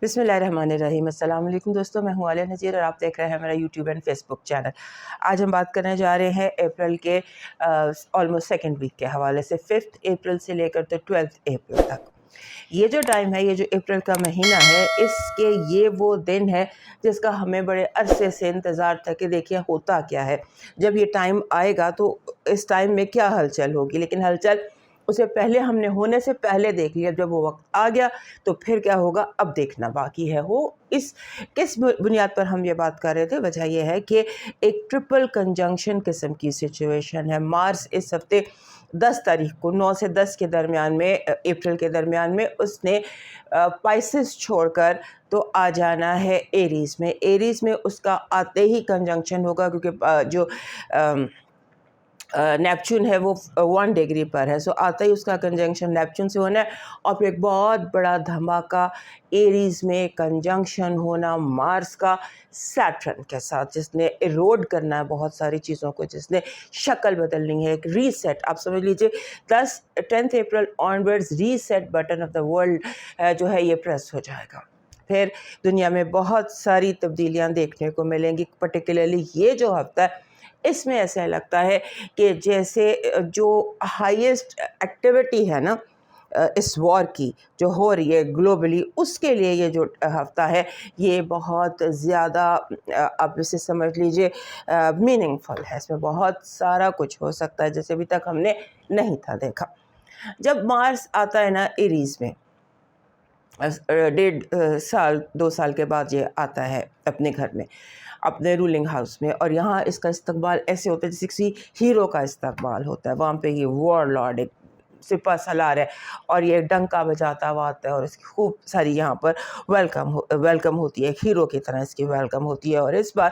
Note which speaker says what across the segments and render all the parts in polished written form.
Speaker 1: بسم اللہ الرحمن الرحیم۔ السلام علیکم دوستوں، میں ہوں عالیہ نذیر اور آپ دیکھ رہے ہیں میرا YouTube and Facebook channel. آج ہم بات کرنے جا رہے ہیں اپریل کے آلموسٹ سیکنڈ ویک کے حوالے سے، 5 اپریل سے لے کر تو 12 اپریل تک۔ یہ جو ٹائم ہے، یہ جو اپریل کا مہینہ ہے، اس کے یہ وہ دن ہے جس کا ہمیں بڑے عرصے سے انتظار تھا کہ دیکھیے ہوتا کیا ہے، جب یہ ٹائم آئے گا تو اس ٹائم میں کیا ہلچل ہوگی۔ لیکن ہلچل اسے پہلے ہم نے ہونے سے پہلے دیکھ لیا، جب وہ وقت آ گیا تو پھر کیا ہوگا اب دیکھنا باقی ہے۔ کس بنیاد پر ہم یہ بات کر رہے تھے؟ وجہ یہ ہے کہ ایک ٹرپل کنجنکشن قسم کی سچویشن ہے۔ مارس اس ہفتے 10 تاریخ کو 9 سے 10 کے درمیان میں، اپریل کے درمیان میں، اس نے پائسس چھوڑ کر تو آ جانا ہے ایریز میں۔ ایریز میں اس کا آتے ہی کنجنکشن ہوگا، کیونکہ جو نیپچون ہے وہ 1 ڈگری پر ہے، آتا ہی اس کا کنجنکشن نیپچون سے ہونا ہے، اور پھر ایک بہت بڑا دھماکہ ایریز میں کنجنکشن ہونا مارس کا سیٹرن کے ساتھ، جس نے ایروڈ کرنا ہے بہت ساری چیزوں کو، جس نے شکل بدلنی ہے، ایک ریسیٹ۔ آپ سمجھ لیجئے 10 April onwards reset button of the world جو ہے یہ پریس ہو جائے گا۔ پھر دنیا میں بہت ساری تبدیلیاں دیکھنے کو ملیں گی، پرٹیکولرلی یہ جو ہفتہ ہے اس میں ایسا لگتا ہے کہ جیسے جو ہائیسٹ ایکٹیویٹی ہے نا اس وار کی جو ہو رہی ہے گلوبلی، اس کے لیے یہ جو ہفتہ ہے یہ بہت زیادہ آپ اسے سمجھ لیجئے میننگ فل ہے۔ اس میں بہت سارا کچھ ہو سکتا ہے جیسے ابھی تک ہم نے نہیں تھا دیکھا۔ جب مارس آتا ہے نا ایریز میں، 1.5 سال کے بعد یہ آتا ہے اپنے گھر میں، اپنے رولنگ ہاؤس میں، اور یہاں اس کا استقبال ایسے ہوتا ہے جیسے کسی ہیرو کا استقبال ہوتا ہے۔ وہاں پہ یہ وار لارڈ ایک سپہ سالار ہے اور یہ ڈنکا بجاتا ہوا آتا ہے، اور اس کی خوب ساری یہاں پر ویلکم ہوتی ہے، ایک ہیرو کی طرح اس کی ویلکم ہوتی ہے۔ اور اس بار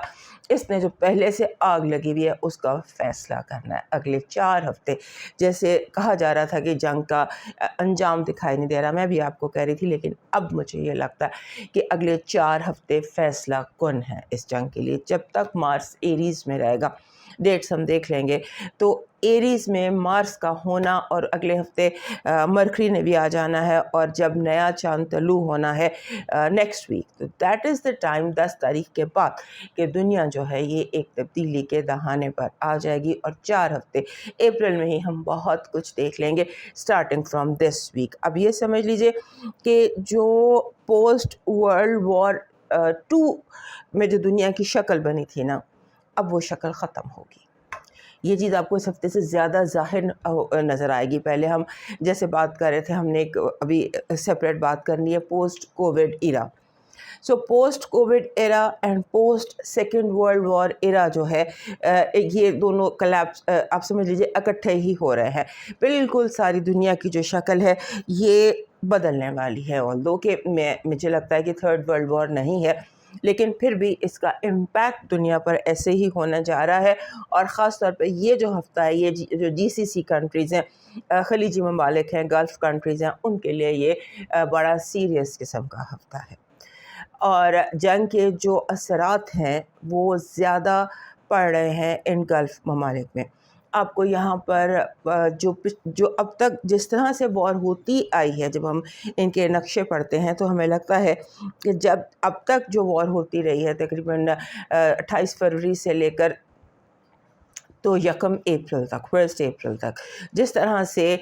Speaker 1: اس نے جو پہلے سے آگ لگی ہوئی ہے اس کا فیصلہ کرنا ہے اگلے 4 ہفتے۔ جیسے کہا جا رہا تھا کہ جنگ کا انجام دکھائی نہیں دے رہا، میں بھی آپ کو کہہ رہی تھی، لیکن اب مجھے یہ لگتا ہے کہ اگلے 4 ہفتے فیصلہ کن ہے اس جنگ کے لیے، جب تک مارس ایریز میں رہے گا۔ ڈیٹس ہم دیکھ لیں گے تو ایریز میں مارس کا ہونا، اور اگلے ہفتے مرکری نے بھی آ جانا ہے، اور جب نیا چاند طلوع ہونا ہے نیکسٹ ویک، تو دیٹ از دا ٹائم 10 تاریخ کے بعد کہ دنیا جو ہے یہ ایک تبدیلی کے دہانے پر آ جائے گی، اور 4 ہفتے اپریل میں ہی ہم بہت کچھ دیکھ لیں گے اسٹارٹنگ فرام دس ویک۔ اب یہ سمجھ لیجئے کہ جو پوسٹ ورلڈ وار 2 میں جو دنیا کی شکل بنی تھی نا، اب وہ شکل ختم ہوگی۔ یہ چیز آپ کو اس ہفتے سے زیادہ ظاہر نظر آئے گی۔ پہلے ہم جیسے بات کر رہے تھے، ہم نے ایک ابھی سپریٹ بات کرنی ہے post covid era. Post covid era and post second world war era جو ہے، یہ دونوں کلیپس آپ سمجھ لیجیے اکٹھے ہی ہو رہے ہیں۔ بالکل ساری دنیا کی جو شکل ہے یہ بدلنے والی ہے، although کہ مجھے لگتا ہے کہ 3rd ورلڈ وار نہیں ہے، لیکن پھر بھی اس کا امپیکٹ دنیا پر ایسے ہی ہونے جا رہا ہے۔ اور خاص طور پہ یہ جو ہفتہ ہے، یہ جو GCC کنٹریز ہیں، خلیجی ممالک ہیں، گلف کنٹریز ہیں، ان کے لیے یہ بڑا سیریس قسم کا ہفتہ ہے، اور جنگ کے جو اثرات ہیں وہ زیادہ پڑ رہے ہیں ان گلف ممالک میں۔ آپ کو یہاں پر جو اب تک جس طرح سے وار ہوتی آئی ہے، جب ہم ان کے نقشے پڑھتے ہیں تو ہمیں لگتا ہے کہ جب اب تک جو وار ہوتی رہی ہے تقریباً 28 فروری سے لے کر تو 1 اپریل تک، 1 اپریل تک جس طرح سے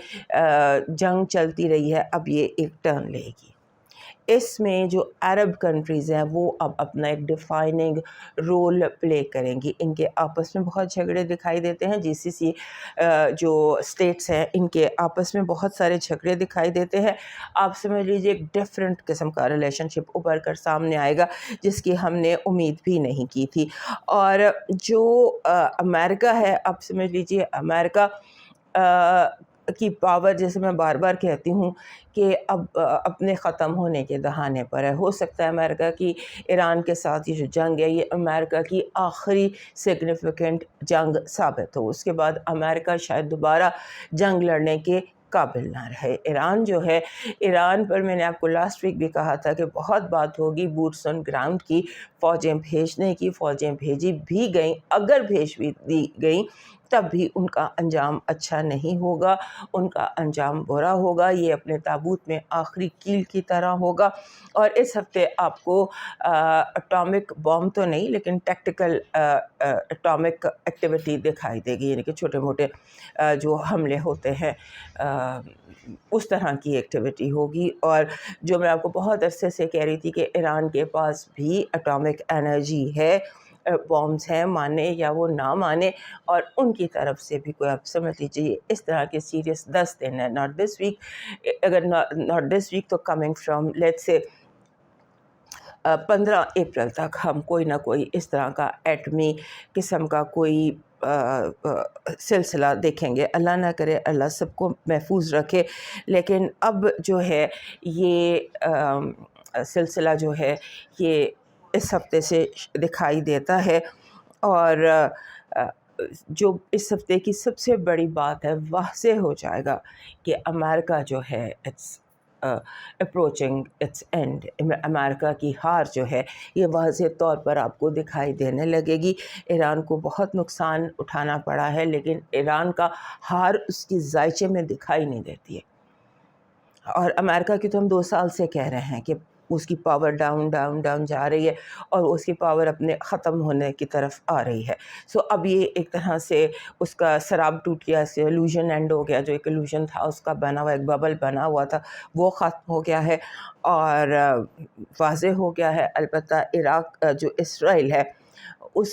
Speaker 1: جنگ چلتی رہی ہے، اب یہ ایک ٹرن لے گی۔ اس میں جو عرب کنٹریز ہیں وہ اب اپنا ایک ڈیفائننگ رول پلے کریں گی۔ ان کے آپس میں بہت جھگڑے دکھائی دیتے ہیں، GCC جو اسٹیٹس ہیں ان کے آپس میں بہت سارے جھگڑے دکھائی دیتے ہیں۔ آپ سمجھ لیجیے ایک ڈیفرنٹ قسم کا ریلیشن شپ ابھر کر سامنے آئے گا، جس کی ہم نے امید بھی نہیں کی تھی۔ اور جو امریکہ ہے، آپ سمجھ لیجیے امریکہ کی پاور، جیسے میں بار بار کہتی ہوں کہ اب اپنے ختم ہونے کے دہانے پر ہے۔ ہو سکتا ہے امریکہ کی ایران کے ساتھ یہ جو جنگ ہے یہ امریکہ کی آخری سگنیفیکنٹ جنگ ثابت ہو، اس کے بعد امریکہ شاید دوبارہ جنگ لڑنے کے قابل نہ رہے۔ ایران جو ہے، ایران پر میں نے آپ کو لاسٹ ویک بھی کہا تھا کہ بہت بات ہوگی بوٹس آن گراؤنڈ کی، فوجیں بھیجنے کی، فوجیں بھیجی بھی گئیں، اگر بھیج بھی دی گئیں تب بھی ان کا انجام اچھا نہیں ہوگا، ان کا انجام برا ہوگا، یہ اپنے تابوت میں آخری کیل کی طرح ہوگا۔ اور اس ہفتے آپ کو اٹامک بام تو نہیں لیکن ٹیکٹیکل اٹامک ایکٹیویٹی دکھائی دے گی، یعنی کہ چھوٹے موٹے جو حملے ہوتے ہیں اس طرح کی ایکٹیویٹی ہوگی۔ اور جو میں آپ کو بہت عرصے سے کہہ رہی تھی کہ ایران کے پاس بھی اٹامک انرجی ہے، بامز ہیں، مانے یا وہ نہ مانے، اور ان کی طرف سے بھی کوئی آپ سمجھ لیجیے اس طرح کے سیریس 10 دن ہے، ناٹ دس ویک، اگر ناٹ دس ویک تو coming from let's say 15 April تک ہم کوئی نہ کوئی اس طرح کا ایٹمی قسم کا کوئی سلسلہ دیکھیں گے۔ اللہ نہ کرے، اللہ سب کو محفوظ رکھے، لیکن اب جو ہے یہ سلسلہ جو ہے یہ اس ہفتے سے دکھائی دیتا ہے۔ اور جو اس ہفتے کی سب سے بڑی بات ہے، واضح ہو جائے گا کہ امریکہ جو ہے اٹس اپروچنگ اٹس اینڈ، امریکہ کی ہار جو ہے یہ واضح طور پر آپ کو دکھائی دینے لگے گی۔ ایران کو بہت نقصان اٹھانا پڑا ہے، لیکن ایران کا ہار اس کی ذائچے میں دکھائی نہیں دیتی ہے۔ اور امریکہ کی تو ہم 2 سال سے کہہ رہے ہیں کہ اس کی پاور ڈاؤن ڈاؤن ڈاؤن جا رہی ہے اور اس کی پاور اپنے ختم ہونے کی طرف آ رہی ہے۔ سو اب یہ ایک طرح سے اس کا سراب ٹوٹ گیا، اس ایلوژن اینڈ ہو گیا، جو ایک ایلوژن تھا اس کا بنا ہوا، ایک ببل بنا ہوا تھا، وہ ختم ہو گیا ہے اور واضح ہو گیا ہے۔ البتہ عراق جو اسرائیل ہے اس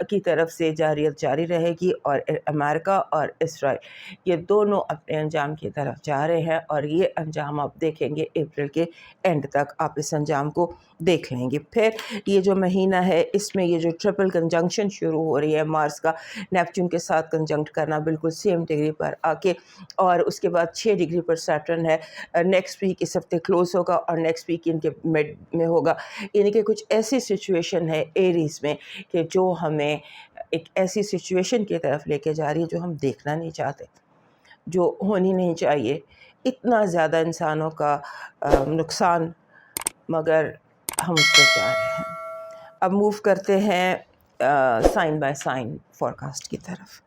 Speaker 1: کی طرف سے جارحیت جاری رہے گی، اور امریکہ اور اسرائیل یہ دونوں اپنے انجام کی طرف جا رہے ہیں، اور یہ انجام آپ دیکھیں گے اپریل کے اینڈ تک، آپ اس انجام کو دیکھ لیں گے۔ پھر یہ جو مہینہ ہے اس میں یہ جو ٹرپل کنجنکشن شروع ہو رہی ہے، مارس کا نیپچون کے ساتھ کنجنکٹ کرنا بالکل سیم ڈگری پر آ کے، اور اس کے بعد 6 ڈگری پر سیٹرن ہے، نیکسٹ ویک اس ہفتے کلوز ہوگا اور نیکسٹ ویک ان کے مڈ میں ہوگا، یعنی کہ کچھ ایسی سچویشن ہے ایریز میں کہ جو ہمیں ایک ایسی سچویشن کی طرف لے کے جا رہی ہے جو ہم دیکھنا نہیں چاہتے، جو ہونی نہیں چاہیے۔ اتنا زیادہ انسانوں کا نقصان، مگر ہم اس پہ جا رہے ہیں۔ اب موو کرتے ہیں سائن بائی سائن فورکاسٹ کی طرف۔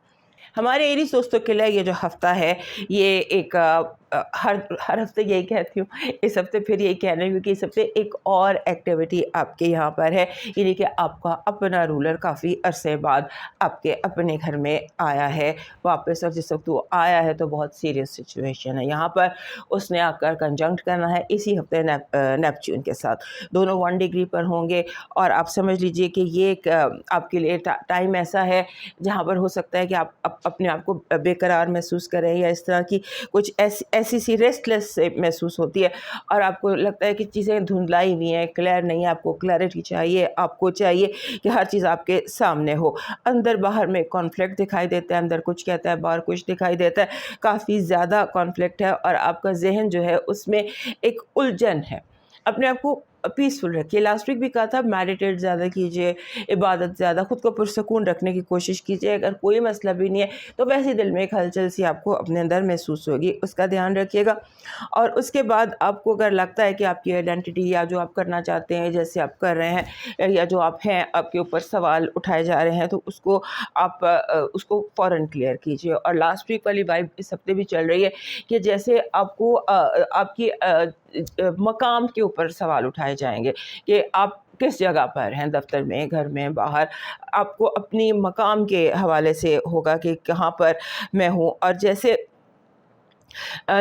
Speaker 1: ہمارے ایریز دوستوں کے لیے یہ جو ہفتہ ہے یہ ایک ہر ہفتے یہی کہتی ہوں، اس ہفتے پھر یہی کہہ رہی ہوں کہ اس ہفتے ایک اور ایکٹیویٹی آپ کے یہاں پر ہے، یعنی کہ آپ کا اپنا رولر کافی عرصے بعد آپ کے اپنے گھر میں آیا ہے واپس، اور جس وقت وہ آیا ہے تو بہت سیریس سچویشن ہے یہاں پر، اس نے آ کر کنجنکٹ کرنا ہے اسی ہفتے نیپچون کے ساتھ، دونوں 1 ڈگری پر ہوں گے، اور آپ سمجھ لیجئے کہ یہ ایک آپ کے لیے ٹائم ایسا ہے جہاں پر ہو سکتا ہے کہ آپ اپنے آپ کو بے قرار محسوس کریں، یا اس طرح کی کچھ ایسی سی ریسٹ لیس محسوس ہوتی ہے، اور آپ کو لگتا ہے کہ چیزیں دھندلائی ہوئی ہیں، کلیئر نہیں، آپ کو کلیئرٹی چاہیے، آپ کو چاہیے کہ ہر چیز آپ کے سامنے ہو۔ اندر باہر میں کانفلکٹ دکھائی دیتا ہے، اندر کچھ کہتا ہے باہر کچھ دکھائی دیتا ہے، کافی زیادہ کانفلکٹ ہے، اور آپ کا ذہن جو ہے اس میں ایک الجھن ہے۔ اپنے آپ کو پیسفل رکھیے، لاسٹ ویک بھی کہا تھا میڈیٹیٹ زیادہ کیجیے، عبادت زیادہ، خود کو پرسکون رکھنے کی کوشش کیجیے، اگر کوئی مسئلہ بھی نہیں ہے تو ویسے دل میں ایک ہلچل سی آپ کو اپنے اندر محسوس ہوگی، اس کا دھیان رکھیے گا۔ اور اس کے بعد آپ کو اگر لگتا ہے کہ آپ کی آئیڈینٹی یا جو آپ کرنا چاہتے ہیں جیسے آپ کر رہے ہیں یا جو آپ ہیں آپ کے اوپر سوال اٹھائے جا رہے ہیں، تو اس کو آپ اس کو فوراً کلیئر کیجیے۔ اور لاسٹ ویک والی وائب اس ہفتے بھی چل رہی ہے کہ جیسے آپ کو آپ کی مقام کے اوپر سوال اٹھائے جائیں گے کہ آپ کس جگہ پر ہیں، دفتر میں، گھر میں، باہر، آپ کو اپنی مقام کے حوالے سے ہوگا کہ کہاں پر میں ہوں، اور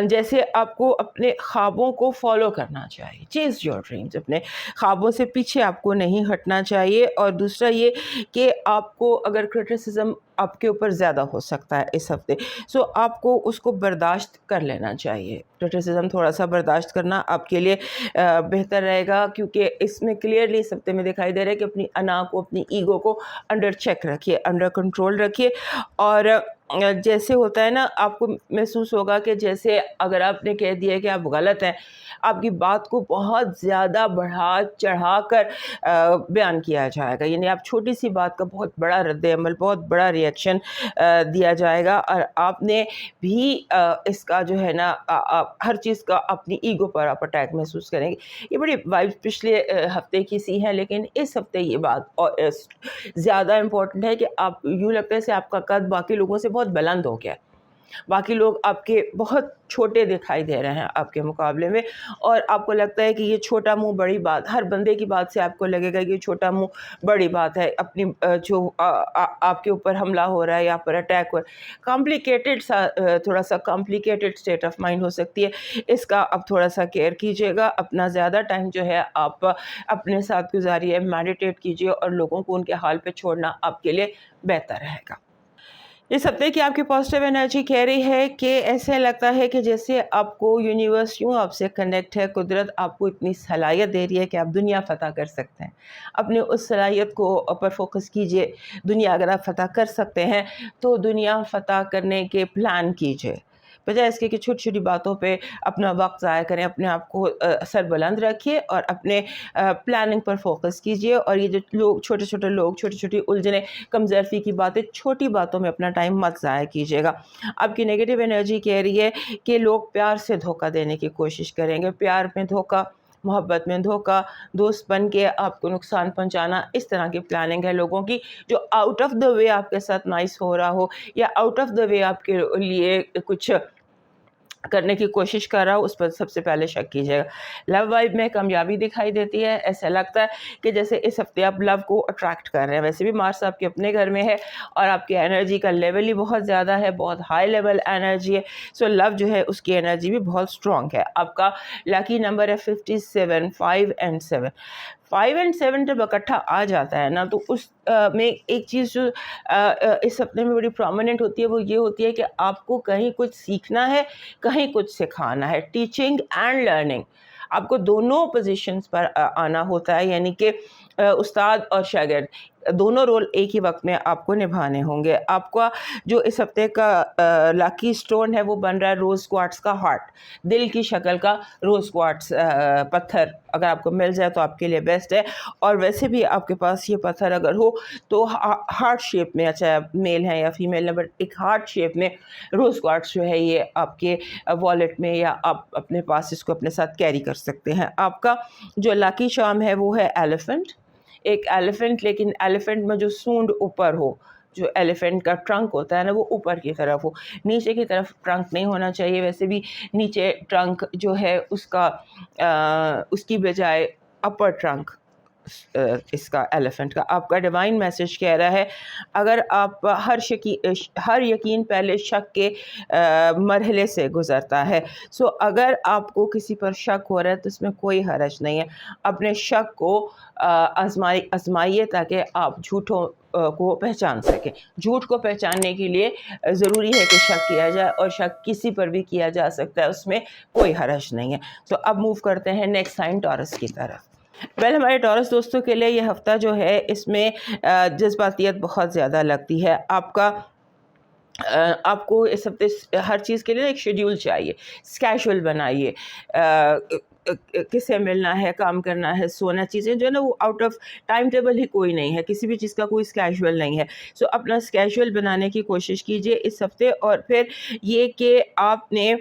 Speaker 1: جیسے آپ کو اپنے خوابوں کو فالو کرنا چاہیے، چیز یور ڈریمز، اپنے خوابوں سے پیچھے آپ کو نہیں ہٹنا چاہیے۔ اور دوسرا یہ کہ آپ کو اگر کرٹیسزم آپ کے اوپر زیادہ ہو سکتا ہے اس ہفتے، سو آپ کو اس کو برداشت کر لینا چاہیے، کرٹیسزم تھوڑا سا برداشت کرنا آپ کے لیے بہتر رہے گا، کیونکہ اس میں کلیئرلی اس ہفتے میں دکھائی دے رہا ہے کہ اپنی انا کو، اپنی ایگو کو انڈر چیک رکھیے، انڈر کنٹرول رکھیے۔ اور جیسے ہوتا ہے نا، آپ کو محسوس ہوگا کہ جیسے اگر آپ نے کہہ دیا کہ آپ غلط ہیں، آپ کی بات کو بہت زیادہ بڑھا چڑھا کر بیان کیا جائے گا، یعنی آپ چھوٹی سی بات کا بہت بڑا رد عمل، بہت بڑا ریئیکشن دیا جائے گا، اور آپ نے بھی اس کا جو ہے نا ہر چیز کا اپنی ایگو پر آپ اٹیک محسوس کریں گے۔ یہ بڑی وائب پچھلے ہفتے کی سی ہیں، لیکن اس ہفتے یہ بات زیادہ امپورٹنٹ ہے کہ آپ یوں لگتا ہے کہ آپ کا قد باقی لوگوں سے بہت بلند ہو گیا ہے، باقی لوگ آپ کے بہت چھوٹے دکھائی دے رہے ہیں آپ کے مقابلے میں، اور آپ کو لگتا ہے کہ یہ چھوٹا منہ بڑی بات، ہر بندے کی بات سے آپ کو لگے گا کہ یہ چھوٹا منہ بڑی بات ہے، اپنی جو آپ کے اوپر حملہ ہو رہا ہے یا پر اٹیک ہو رہا ہے، کمپلیکیٹڈ سا تھوڑا سا کمپلیکیٹڈ اسٹیٹ آف مائنڈ ہو سکتی ہے، اس کا اب تھوڑا سا کیئر کیجیے گا، اپنا زیادہ ٹائم جو ہے آپ اپنے ساتھ گزاریے، میڈیٹیٹ کیجیے، اور لوگوں کو ان کے حال پہ چھوڑنا آپ کے لیے بہتر رہے گا۔ اس ہفتے کی آپ کی پازیٹیو انرجی کہہ رہی ہے کہ ایسے لگتا ہے کہ جیسے آپ کو یونیورس یوں آپ سے کنیکٹ ہے، قدرت آپ کو اتنی صلاحیت دے رہی ہے کہ آپ دنیا فتح کر سکتے ہیں، اپنی اس صلاحیت کو پر فوکس کیجئے، دنیا اگر آپ فتح کر سکتے ہیں تو دنیا فتح کرنے کے پلان کیجئے، بجائے اس کے کہ چھوٹی چھوٹی باتوں پہ اپنا وقت ضائع کریں، اپنے آپ کو سر بلند رکھیے اور اپنے پلاننگ پر فوکس کیجئے، اور یہ جو لوگ چھوٹے چھوٹے لوگ چھوٹی چھوٹی الجھنیں کمزرفی کی باتیں، چھوٹی باتوں میں اپنا ٹائم مت ضائع کیجیے گا۔ آپ کی نیگیٹو انرجی کہہ رہی ہے کہ لوگ پیار سے دھوکہ دینے کی کوشش کریں گے، پیار میں دھوکہ، محبت میں دھوکہ، دوست بن کے آپ کو نقصان پہنچانا، اس طرح کی پلاننگ ہے لوگوں کی، جو آؤٹ آف دا وے آپ کے ساتھ نائس ہو رہا ہو یا آؤٹ آف دا وے آپ کے لیے کچھ کرنے کی کوشش کر رہا ہو، اس پر سب سے پہلے شک کیجیے گا۔ لو وائب میں کامیابی دکھائی دیتی ہے، ایسا لگتا ہے کہ جیسے اس ہفتے آپ لو کو اٹریکٹ کر رہے ہیں، ویسے بھی مارس آپ کے اپنے گھر میں ہے اور آپ کی انرجی کا لیول ہی بہت زیادہ ہے، بہت ہائی لیول انرجی ہے، سو لو جو ہے اس کی انرجی بھی بہت اسٹرانگ ہے۔ آپ کا لکی نمبر ہے 57، 5 and 7۔ 5 and 7 جب اکٹھا آ جاتا ہے نا تو اس میں ایک چیز جو اس ہفتے میں بڑی پرومیننٹ ہوتی ہے وہ یہ ہوتی ہے کہ آپ کو کہیں کچھ سیکھنا ہے، کہیں کچھ سکھانا ہے، ٹیچنگ اینڈ لرننگ، آپ کو دونوں پوزیشنز پر آنا ہوتا ہے، یعنی کہ استاد اور شاگرد دونوں رول ایک ہی وقت میں آپ کو نبھانے ہوں گے۔ آپ کا جو اس ہفتے کا لاکی سٹون ہے وہ بن رہا ہے روز کوارٹز کا ہارٹ، دل کی شکل کا روز کوارٹز پتھر، اگر آپ کو مل جائے تو آپ کے لیے بیسٹ ہے، اور ویسے بھی آپ کے پاس یہ پتھر اگر ہو تو ہارٹ شیپ میں، اچھا میل ہے یا فیمیل ہے، بٹ ایک ہارٹ شیپ میں روز کوارٹز جو ہے یہ آپ کے والیٹ میں یا آپ اپنے پاس اس کو اپنے ساتھ کیری کر سکتے ہیں۔ آپ کا جو لاکی چارم ہے وہ ہے ایلیفنٹ، ایک ایلیفنٹ، لیکن ایلیفنٹ میں جو سونڈ اوپر ہو، جو ایلیفنٹ کا ٹرنک ہوتا ہے نا وہ اوپر کی طرف ہو، نیچے کی طرف ٹرنک نہیں ہونا چاہیے، ویسے بھی نیچے ٹرنک جو ہے اس کی بجائے اپر ٹرنک اس کا ایلیفنٹ کا۔ آپ کا ڈیوائن میسج کہہ رہا ہے اگر آپ ہر یقین پہلے شک کے مرحلے سے گزرتا ہے، سو اگر آپ کو کسی پر شک ہو رہا ہے تو اس میں کوئی حرج نہیں ہے، اپنے شک کو آزمائیے تاکہ آپ جھوٹوں کو پہچان سکیں۔ جھوٹ کو پہچاننے کے لیے ضروری ہے کہ شک کیا جائے، اور شک کسی پر بھی کیا جا سکتا ہے، اس میں کوئی حرج نہیں ہے۔ سو اب موو کرتے ہیں نیکسٹ سائن ٹورس کی طرف۔ ہمارے ٹورس دوستوں کے لیے یہ ہفتہ جو ہے اس میں جذباتیت بہت زیادہ لگتی ہے۔ آپ کو اس ہفتے ہر چیز کے لیے ایک شیڈیول چاہیے، اسکیجول بنائیے، کس سے ملنا ہے، کام کرنا ہے، سونا، چیزیں جو ہے نا وہ آؤٹ آف ٹائم ٹیبل ہی کوئی نہیں ہے، کسی بھی چیز کا کوئی اسکیجول نہیں ہے، سو اپنا اسکیجول بنانے کی کوشش کیجیے اس ہفتے۔ اور پھر یہ کہ آپ نے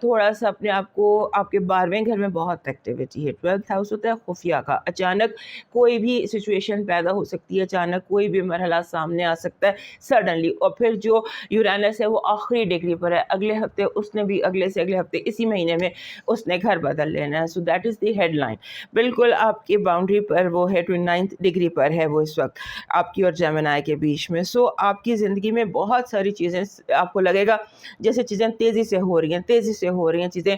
Speaker 1: تھوڑا سا اپنے آپ کو، آپ کے 12ویں گھر میں بہت ایکٹیویٹی ہے، 12th ہاؤس ہوتا ہے خفیہ کا، اچانک کوئی بھی سچویشن پیدا ہو سکتی ہے، اچانک کوئی بھی مرحلہ سامنے آ سکتا ہے سڈنلی، اور پھر جو یورینس ہے وہ آخری ڈگری پر ہے، اگلے ہفتے اس نے بھی، اگلے سے اگلے ہفتے، اسی مہینے میں اس نے گھر بدل لینا ہے، so that is the headline, بالکل آپ کی باؤنڈری پر وہ ہے، 29 ڈگری پر ہے وہ اس وقت آپ کی اور جیمنائی کے بیچ میں۔ سو آپ کی زندگی میں بہت ساری چیزیں، آپ کو لگے گا جیسے چیزیں تیزی سے ہو رہی ہیں، چیزیں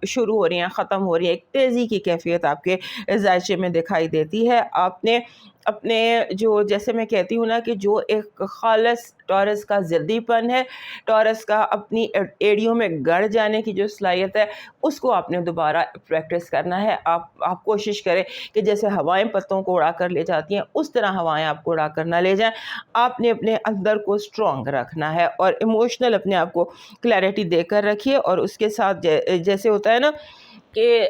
Speaker 1: شروع ہو رہی ہیں، ختم ہو رہی ہیں، ایک تیزی کی کیفیت آپ کے ذائچے میں دکھائی دیتی ہے۔ آپ نے اپنے جو، جیسے میں کہتی ہوں نا کہ جو ایک خالص ٹورس کا ضدی پن ہے، ٹورس کا اپنی ایڑیوں میں گڑ جانے کی جو صلاحیت ہے، اس کو آپ نے دوبارہ پریکٹس کرنا ہے۔ آپ کوشش کریں کہ جیسے ہوائیں پتوں کو اڑا کر لے جاتی ہیں اس طرح ہوائیں آپ کو اڑا کر نہ لے جائیں، آپ نے اپنے اندر کو اسٹرانگ رکھنا ہے اور ایموشنل اپنے آپ کو کلیئرٹی دے کر رکھیے، اور اس کے ساتھ جیسے ہوتا ہے نا کہ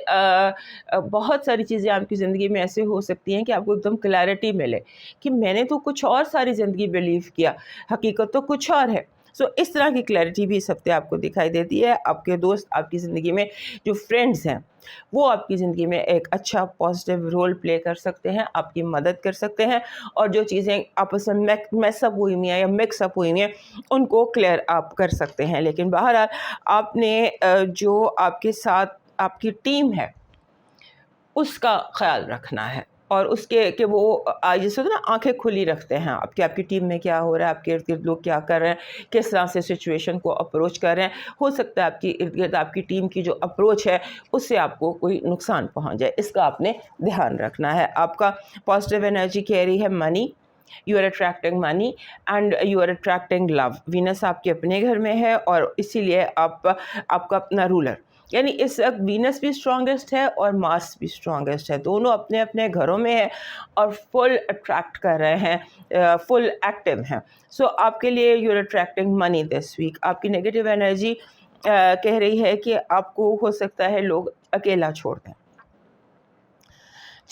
Speaker 1: بہت ساری چیزیں آپ کی زندگی میں ایسے ہو سکتی ہیں کہ آپ کو ایک دم کلیئرٹی ملے کہ میں نے تو کچھ اور ساری زندگی بلیو کیا، حقیقت تو کچھ اور ہے، سو اس طرح کی کلیئرٹی بھی اس ہفتے آپ کو دکھائی دیتی ہے. آپ کے دوست آپ کی زندگی میں جو فرینڈز ہیں وہ آپ کی زندگی میں ایک اچھا پازیٹیو رول پلے کر سکتے ہیں, آپ کی مدد کر سکتے ہیں, اور جو چیزیں آپس میں میس اپ ہوئی ہوئی ہیں یا مکس اپ ہوئی ہوئی ہیں ان کو کلیئر آپ کر سکتے ہیں. لیکن بہرحال آپ نے جو آپ کے ساتھ آپ کی ٹیم ہے اس کا خیال رکھنا ہے, اور اس کے کہ وہ جیسے ہوتا ہے نا آنکھیں کھلی رکھتے ہیں آپ کی ٹیم میں کیا ہو رہا ہے, آپ کے ارد گرد لوگ کیا کر رہے ہیں, کس طرح سے سچویشن کو اپروچ کر رہے ہیں. ہو سکتا ہے آپ کی ارد گرد آپ کی ٹیم کی جو اپروچ ہے اس سے آپ کو کوئی نقصان پہنچ جائے, اس کا آپ نے دھیان رکھنا ہے. آپ کا پازیٹیو انرجی کہہ رہی ہے money, you are attracting money and you are attracting love. Venus آپ کے اپنے گھر میں ہے اور اسی لیے آپ کا اپنا رولر, یعنی اس وقت وینس بھی اسٹرانگسٹ ہے اور مارس بھی اسٹرانگسٹ ہے, دونوں اپنے اپنے گھروں میں ہیں اور فل اٹریکٹ کر رہے ہیں, فل ایکٹیو ہیں. سو آپ کے لیے you are attracting money this week. آپ کی نیگیٹو انرجی کہہ رہی ہے کہ آپ کو ہو سکتا ہے لوگ اکیلا چھوڑ دیں.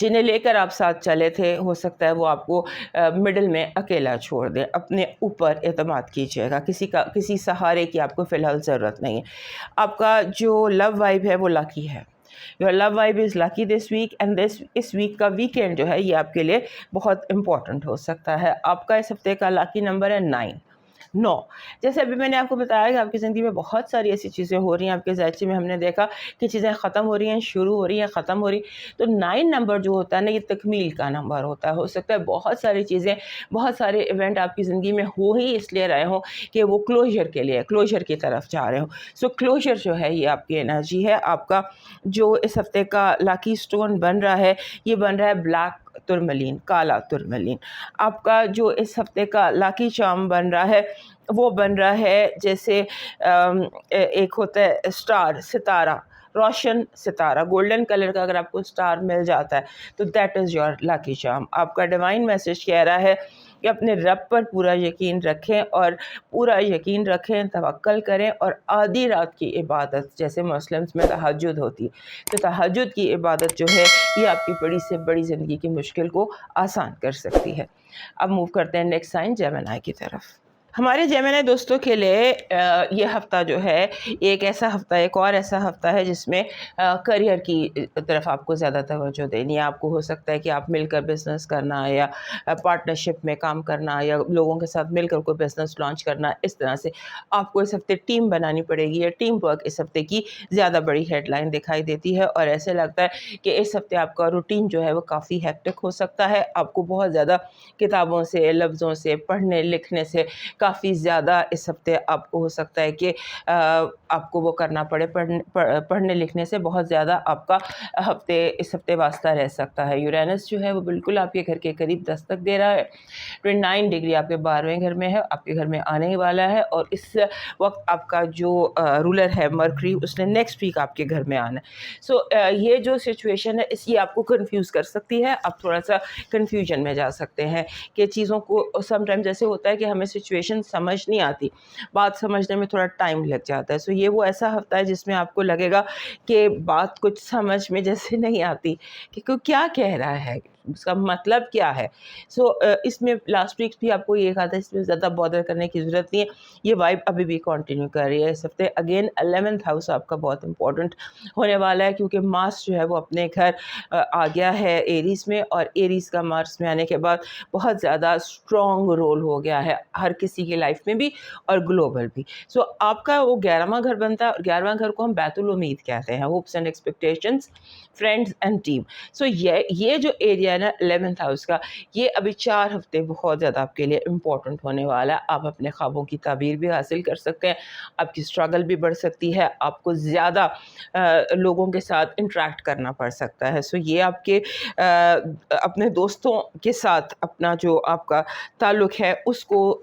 Speaker 1: جنہیں لے کر آپ ساتھ چلے تھے ہو سکتا ہے وہ آپ کو مڈل میں اکیلا چھوڑ دیں. اپنے اوپر اعتماد کیجیے گا, کسی سہارے کی آپ کو فی الحال ضرورت نہیں ہے. آپ کا جو لو وائب ہے وہ لکی ہے. Your love vibe is lucky this week, and اس ویک کا ویکینڈ جو ہے یہ آپ کے لیے بہت امپورٹنٹ ہو سکتا ہے. آپ کا اس ہفتے کا لکی نمبر ہے 9. جیسے ابھی میں نے آپ کو بتایا کہ آپ کی زندگی میں بہت ساری ایسی چیزیں ہو رہی ہیں, آپ کے ذائچے میں ہم نے دیکھا کہ چیزیں ختم ہو رہی ہیں, شروع ہو رہی ہیں, ختم ہو رہی. تو 9 نمبر جو ہوتا ہے نا یہ تکمیل کا نمبر ہوتا ہے. ہو سکتا ہے بہت ساری چیزیں, بہت سارے ایونٹ آپ کی زندگی میں ہو ہی اس لیے رہے ہوں کہ وہ کلوجر کے لیے, کلوجر کی طرف جا رہے ہوں. سو کلوجر جو ہے یہ آپ کی انرجی ہے. آپ کا جو اس ہفتے کا لاکی سٹون بن رہا ہے یہ بن رہا ہے بلیک ترملین, کالا ترملین. آپ کا جو اس ہفتے کا لاکی چارم بن رہا ہے وہ بن رہا ہے جیسے ایک ہوتا ہے اسٹار, ستارہ, روشن ستارہ, گولڈن کلر کا اگر آپ کو اسٹار مل جاتا ہے تو that is your lucky charm. آپ کا ڈیوائن میسج کہہ رہا ہے کہ اپنے رب پر پورا یقین رکھیں, اور پورا یقین رکھیں, توکل کریں, اور آدھی رات کی عبادت جیسے مسلمس میں تہجد ہوتی ہے تو تہجد کی عبادت جو ہے یہ آپ کی بڑی سے بڑی زندگی کی مشکل کو آسان کر سکتی ہے. اب موو کرتے ہیں نیکسٹ سائن جیمنائی کی طرف. ہمارے جیمنائی دوستوں کے لیے یہ ہفتہ جو ہے ایک ایسا ہفتہ, ایک اور ایسا ہفتہ ہے جس میں کریئر کی طرف آپ کو زیادہ توجہ دینی ہے. آپ کو ہو سکتا ہے کہ آپ مل کر بزنس کرنا یا پارٹنرشپ میں کام کرنا یا لوگوں کے ساتھ مل کر کوئی بزنس لانچ کرنا, اس طرح سے آپ کو اس ہفتے ٹیم بنانی پڑے گی. یا ٹیم ورک اس ہفتے کی زیادہ بڑی ہیڈ لائن دکھائی دیتی ہے, اور ایسے لگتا ہے کہ اس ہفتے آپ کا روٹین جو ہے وہ کافی ہیکٹک ہو سکتا ہے. آپ کو بہت زیادہ کتابوں سے, لفظوں سے, پڑھنے لکھنے سے کافی زیادہ اس ہفتے آپ کو ہو سکتا ہے کہ آپ کو وہ کرنا پڑے. پڑھنے لکھنے سے بہت زیادہ آپ کا اس ہفتے واسطہ رہ سکتا ہے. یورینس جو ہے وہ بالکل آپ کے گھر کے قریب دستک دے رہا ہے. 29 ڈگری آپ کے 12ویں گھر میں ہے, آپ کے گھر میں آنے ہی والا ہے, اور اس وقت آپ کا جو رولر ہے مرکری اس نے نیکسٹ ویک آپ کے گھر میں آنا ہے. سو یہ جو سچویشن ہے اس یہ آپ کو کنفیوز کر سکتی ہے. آپ تھوڑا سا کنفیوژن میں جا سکتے ہیں کہ چیزوں کو سم ٹائم جیسے ہوتا ہے کہ ہمیں سچویشن سمجھ نہیں آتی, بات سمجھنے میں تھوڑا ٹائم لگ جاتا ہے. سو یہ وہ ایسا ہفتہ ہے جس میں آپ کو لگے گا کہ بات کچھ سمجھ میں جیسے نہیں آتی کہ کوئی کیا کہہ رہا ہے, اس کا مطلب کیا ہے. سو اس میں لاسٹ ویک بھی آپ کو یہ کہا تھا اس میں زیادہ بادر کرنے کی ضرورت نہیں ہے. یہ وائب ابھی بھی کنٹینیو کر رہی ہے اس ہفتے. اگین 11th ہاؤس آپ کا بہت امپورٹنٹ ہونے والا ہے کیونکہ مارس جو ہے وہ اپنے گھر آ گیا ہے ایریز میں, اور ایریز کا مارس میں آنے کے بعد بہت زیادہ اسٹرانگ رول ہو گیا ہے ہر کسی کی لائف میں بھی اور گلوبل بھی. سو آپ کا وہ 11واں گھر بنتا ہے, اور 11واں گھر کو ہم بیت الامید کہتے ہیں, hopes and expectations, friends and team. So یہ جو ایریا ہے نا 11th ہاؤس کا, یہ ابھی 4 ہفتے بہت زیادہ آپ کے لیے امپورٹنٹ ہونے والا ہے. آپ اپنے خوابوں کی تعبیر بھی حاصل کر سکتے ہیں, آپ کی اسٹرگل بھی بڑھ سکتی ہے, آپ کو زیادہ لوگوں کے ساتھ انٹریکٹ کرنا پڑ سکتا ہے. سو یہ آپ کے اپنے دوستوں کے ساتھ اپنا جو آپ کا تعلق ہے اس کو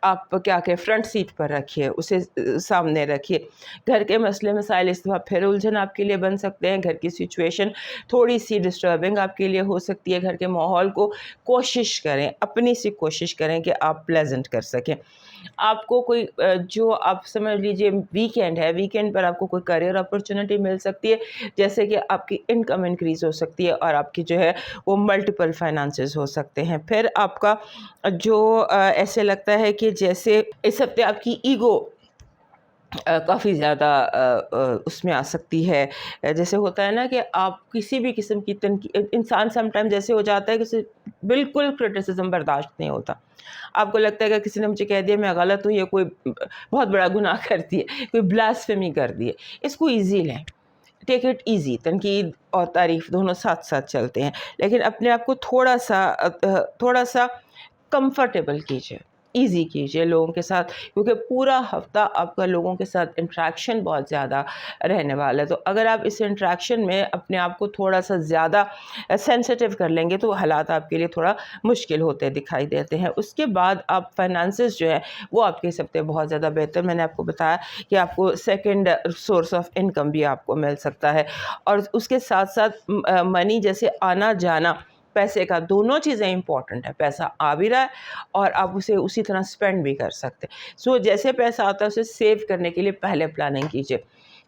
Speaker 1: آپ کیا کہ فرنٹ سیٹ پر رکھیے, اسے سامنے رکھیے. گھر کے مسئلے مسائل اس دفعہ پھر الجھن آپ کے لیے بن سکتے ہیں. گھر کی سچویشن تھوڑی سی ڈسٹربنگ آپ کے لیے ہو سکتی ہے. گھر کے ماحول کو کوشش کریں, اپنی سی کوشش کریں کہ آپ پلیزنٹ کر سکیں. آپ کو کوئی جو آپ سمجھ لیجئے ویکینڈ ہے، ویکینڈ پر آپ کو کوئی کریئر اپرچونٹی مل سکتی ہے، جیسے کہ آپ کی انکم انکریز ہو سکتی ہے اور آپ کی جو ہے وہ ملٹیپل فائنانسز ہو سکتے ہیں. پھر آپ کا جو ایسے لگتا ہے کہ جیسے اس ہفتے آپ کی ایگو کافی زیادہ اس میں آ سکتی ہے. جیسے ہوتا ہے نا کہ آپ کسی بھی قسم کی انسان سم ٹائم جیسے ہو جاتا ہے کہ اسے بالکل کرٹیسزم برداشت نہیں ہوتا. آپ کو لگتا ہے کہ کسی نے مجھے کہہ دیا میں غلط ہوں، یہ کوئی بہت بڑا گناہ کر دیے، کوئی بلاسفیمی کر دیے. اس کو ایزی لیں، ٹیک اٹ ایزی. تنقید اور تعریف دونوں ساتھ ساتھ چلتے ہیں، لیکن اپنے آپ کو تھوڑا سا کمفرٹیبل کیجیے، ایزی کیجیے لوگوں کے ساتھ، کیونکہ پورا ہفتہ آپ کا لوگوں کے ساتھ انٹریکشن بہت زیادہ رہنے والا ہے. تو اگر آپ اس انٹریکشن میں اپنے آپ کو تھوڑا سا زیادہ سینسیٹیو کر لیں گے تو حالات آپ کے لیے تھوڑا مشکل ہوتے دکھائی دیتے ہیں. اس کے بعد آپ فائنانسز جو ہے وہ آپ کے اس ہفتے بہت زیادہ بہتر. میں نے آپ کو بتایا کہ آپ کو سیکنڈ سورس آف انکم بھی آپ کو مل سکتا ہے، اور اس کے ساتھ ساتھ منی جیسے آنا جانا پیسے کا، دونوں چیزیں امپورٹنٹ ہیں. پیسہ آ بھی رہا ہے اور آپ اسے اسی طرح اسپینڈ بھی کر سکتے. سو جیسے پیسہ آتا ہے اسے سیو کرنے کے لیے پہلے پلاننگ کیجیے،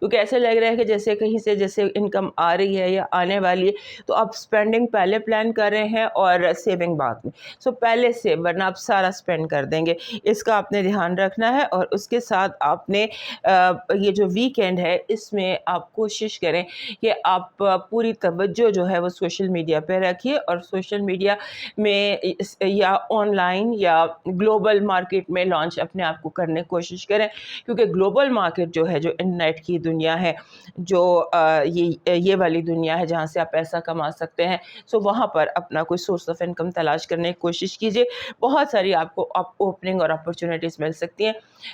Speaker 1: کیونکہ ایسے لگ رہا ہے کہ جیسے کہیں سے جیسے انکم آ رہی ہے یا آنے والی ہے تو آپ اسپینڈنگ پہلے پلان کر رہے ہیں اور سیونگ بعد میں. سو پہلے سے، ورنہ آپ سارا اسپینڈ کر دیں گے. اس کا آپ نے دھیان رکھنا ہے. اور اس کے ساتھ آپ نے یہ جو ویکینڈ ہے اس میں آپ کوشش کریں کہ آپ پوری توجہ جو ہے وہ سوشل میڈیا پہ رکھیے، اور سوشل میڈیا میں یا آن لائن یا گلوبل مارکیٹ میں لانچ اپنے آپ کو کرنے کی کوشش کریں، کیونکہ گلوبل مارکیٹ جو ہے، جو انٹرنیٹ کی دنیا ہے، جو یہ والی دنیا ہے جہاں سے آپ پیسہ کما سکتے ہیں، سو وہاں پر اپنا کوئی سورس آف انکم تلاش کرنے کی کوشش کیجیے. بہت ساری آپ کو اوپننگ اور اپرچونیٹیز مل سکتی ہیں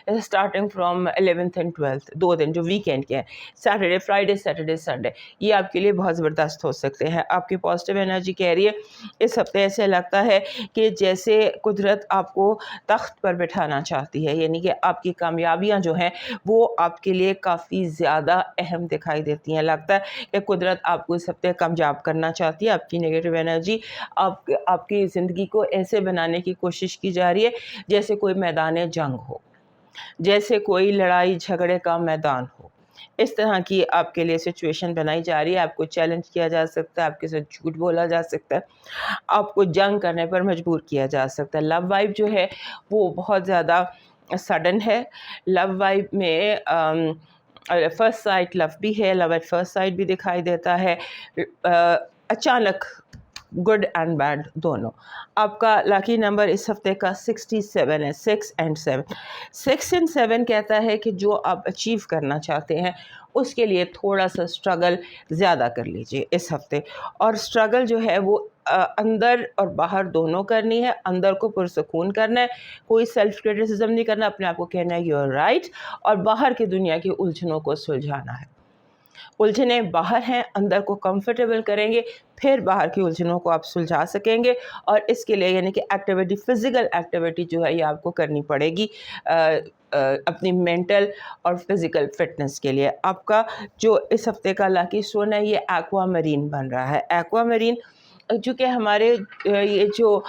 Speaker 1: starting from 11th and 12th، 2 دن جو ویکینڈ کے ہیں، سیٹرڈے، فرائیڈے، سیٹرڈے، سنڈے، یہ آپ کے لیے بہت زبردست ہو سکتے ہیں. آپ کی پازیٹیو انرجی کہہ رہی ہے اس ہفتے ایسے لگتا ہے کہ جیسے قدرت آپ کو تخت پر بٹھانا چاہتی ہے، یعنی کہ آپ کی کامیابیاں جو ہیں وہ آپ کے لیے کافی زیادہ اہم دکھائی دیتی ہیں. لگتا ہے کہ قدرت آپ کو اس ہفتے کامیاب کرنا چاہتی ہے. آپ کی نیگیٹو انرجی آپ کی زندگی کو ایسے بنانے کی کوشش کی جا رہی ہے جیسے کوئی میدان جنگ ہو، جیسے کوئی لڑائی جھگڑے کا میدان ہو. اس طرح کی آپ کے لیے سچویشن بنائی جا رہی ہے. آپ کو چیلنج کیا جا سکتا ہے، آپ کے ساتھ جھوٹ بولا جا سکتا ہے، آپ کو جنگ کرنے پر مجبور کیا جا سکتا ہے. لو وائب جو ہے وہ بہت زیادہ سڈن ہے. لو وائب میں فرسٹ سائٹ لو بھی ہے، لو ایٹ فرسٹ سائٹ بھی دکھائی دیتا ہے، اچانک گڈ اینڈ بیڈ دونوں. آپ کا لاکی نمبر اس ہفتے کا 67 ہے، 6 and 7. 6 and 7 کہتا ہے کہ جو آپ اچیو کرنا چاہتے ہیں اس کے لیے تھوڑا سا اسٹرگل زیادہ کر لیجئے اس ہفتے. اور اسٹرگل جو ہے وہ اندر اور باہر دونوں کرنی ہے. اندر کو پرسکون کرنا ہے، کوئی سیلف کرٹیسزم نہیں کرنا، اپنے آپ کو کہنا ہے یو آر رائٹ، اور باہر کی دنیا کی الجھنوں کو سلجھانا ہے. الجھنیں باہر ہیں، اندر کو کمفرٹیبل کریں گے، پھر باہر کی الجھنوں کو آپ سلجھا سکیں گے. اور اس کے لیے یعنی کہ ایکٹیویٹی، فزیکل ایکٹیویٹی جو ہے یہ آپ کو کرنی پڑے گی اپنی مینٹل اور فزیکل فٹنس کے لیے. آپ کا جو اس ہفتے کا لاکی سٹون ہے یہ ایکوا مرین بن رہا ہے. ایکوا مرین چونکہ ہمارے یہ جو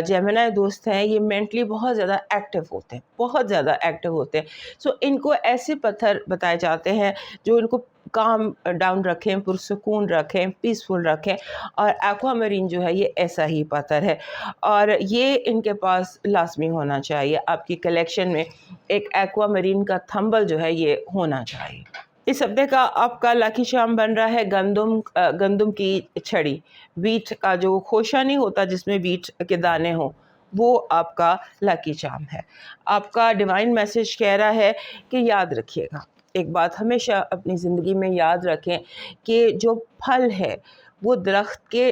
Speaker 1: جیمنائی دوست ہیں یہ مینٹلی بہت زیادہ ایکٹیو ہوتے ہیں، بہت زیادہ ایکٹیو ہوتے ہیں. سو ان کو ایسے پتھر بتائے جاتے ہیں جو ان کو کام ڈاؤن رکھیں، پرسکون رکھیں، پیسفل رکھیں، اور ایکوا مرین جو ہے یہ ایسا ہی پتھر ہے، اور یہ ان کے پاس لازمی ہونا چاہیے. آپ کی کلیکشن میں ایک ایکوا مرین کا تھمبل جو ہے یہ ہونا چاہیے. اس ہفتے کا آپ کا لاکی شام بن رہا ہے گندم کی چھڑی. ویٹ کا جو خوشہ نہیں ہوتا جس میں ویٹ کے دانے ہوں، وہ آپ کا لاکی چارم ہے. آپ کا ڈیوائن میسج کہہ رہا ہے کہ یاد رکھیے گا، ایک بات ہمیشہ اپنی زندگی میں یاد رکھیں کہ جو پھل ہے وہ درخت کے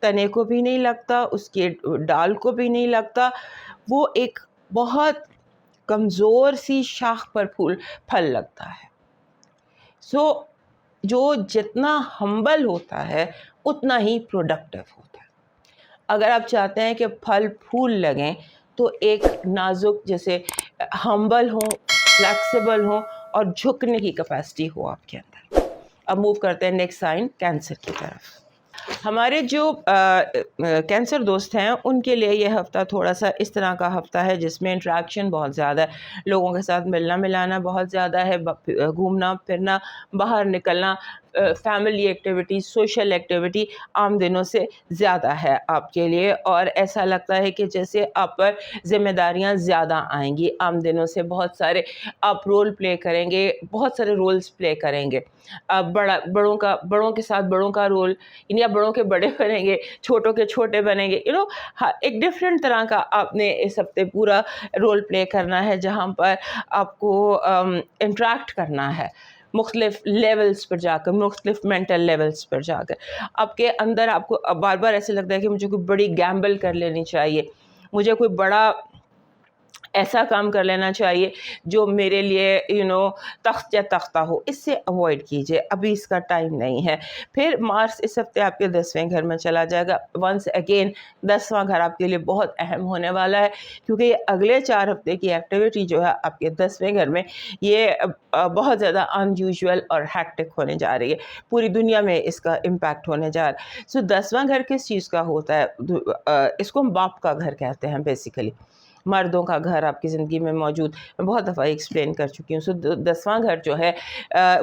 Speaker 1: تنے کو بھی نہیں لگتا، اس کے ڈال کو بھی نہیں لگتا، وہ ایک بہت کمزور سی شاخ پر پھل لگتا ہے. سو جو جتنا ہمبل ہوتا ہے اتنا ہی پروڈکٹیو ہوتا ہے. اگر آپ چاہتے ہیں کہ پھل پھول لگیں تو ایک نازک جیسے ہمبل ہوں، فلیکسیبل ہوں اور جھکنے کی کیپیسٹی ہو آپ کے اندر. اب موو کرتے ہیں نیکسٹ سائن کینسر کی طرف. ہمارے جو کینسر دوست ہیں ان کے لیے یہ ہفتہ تھوڑا سا اس طرح کا ہفتہ ہے جس میں انٹریکشن بہت زیادہ ہے، لوگوں کے ساتھ ملنا ملانا بہت زیادہ ہے، گھومنا پھرنا، باہر نکلنا، فیملی ایکٹیویٹی، سوشل ایکٹیویٹی عام دنوں سے زیادہ ہے آپ کے لیے، اور ایسا لگتا ہے کہ جیسے آپ پر ذمہ داریاں زیادہ آئیں گی عام دنوں سے، بہت سارے آپ رول پلے کریں گے، بہت سارے رولز پلے کریں گے، بڑوں کے ساتھ بڑوں کا رول، یا بڑوں کے بڑے بنیں گے، چھوٹوں کے چھوٹے بنیں گے، ایک ڈفرینٹ طرح کا آپ نے اس ہفتے پورا رول پلے کرنا ہے جہاں پر آپ کو انٹریکٹ کرنا ہے مختلف لیولز پر جا کر، مختلف مینٹل لیولز پر جا کر، آپ کے اندر آپ کو بار بار ایسے لگتا ہے کہ مجھے کوئی بڑی گیمبل کر لینی چاہیے، مجھے کوئی بڑا ایسا کام کر لینا چاہیے جو میرے لیے تخت یا تختہ ہو، اس سے اوائڈ کیجیے، ابھی اس کا ٹائم نہیں ہے۔ پھر مارس اس ہفتے آپ کے 10ویں گھر میں چلا جائے گا، ونس اگین 10واں گھر آپ کے لیے بہت اہم ہونے والا ہے، کیونکہ یہ اگلے 4 ہفتے کی ایکٹیویٹی جو ہے آپ کے 10ویں گھر میں یہ بہت زیادہ ان یوزول اور ہیکٹک ہونے جا رہی ہے، پوری دنیا میں اس کا امپیکٹ ہونے جا رہا ہے۔ سو 10واں گھر کس چیز کا ہوتا ہے؟ اس کو ہم باپ کا گھر کہتے ہیں، بیسیکلی مردوں کا گھر آپ کی زندگی میں موجود، میں بہت دفعہ ایکسپلین کر چکی ہوں۔ سو 10واں گھر جو ہے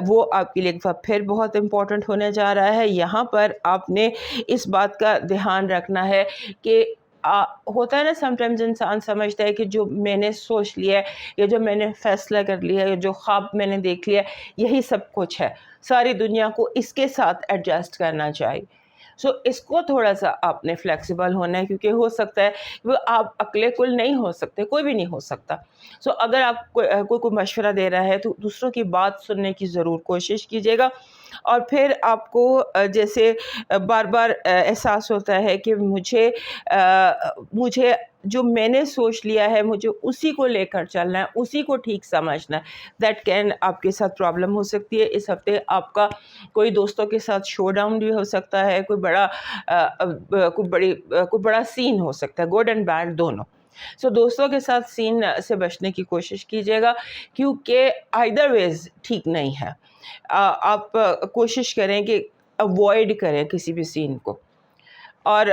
Speaker 1: وہ آپ کے لیے ایک دفعہ پھر بہت امپورٹنٹ ہونے جا رہا ہے۔ یہاں پر آپ نے اس بات کا دھیان رکھنا ہے کہ ہوتا ہے نا، سم ٹائمز انسان سمجھتا ہے کہ جو میں نے سوچ لیا ہے یا جو میں نے فیصلہ کر لیا ہے یا جو خواب میں نے دیکھ لیا یہی سب کچھ ہے، ساری دنیا کو اس کے ساتھ ایڈجسٹ کرنا چاہیے۔ سو اس کو تھوڑا سا آپ نے فلیکسیبل ہونا ہے، کیونکہ ہو سکتا ہے وہ آپ اکلے کل نہیں ہو سکتے، کوئی بھی نہیں ہو سکتا۔ سو اگر آپ کوئی مشورہ دے رہا ہے تو دوسروں کی بات سننے کی ضرور کوشش کیجیے گا، اور پھر آپ کو جیسے بار بار احساس ہوتا ہے کہ مجھے جو میں نے سوچ لیا ہے مجھے اسی کو لے کر چلنا ہے، اسی کو ٹھیک سمجھنا ہے، دیٹ کین آپ کے ساتھ پرابلم ہو سکتی ہے۔ اس ہفتے آپ کا کوئی دوستوں کے ساتھ شو ڈاؤن بھی ہو سکتا ہے، کوئی بڑا سین ہو سکتا ہے، گڈ اینڈ بیڈ دونوں۔ سو دوستوں کے ساتھ سین سے بچنے کی کوشش کیجیے گا، کیونکہ آئدر ویز ٹھیک نہیں ہے۔ آپ کوشش کریں کہ اوائڈ کریں کسی بھی سین کو، اور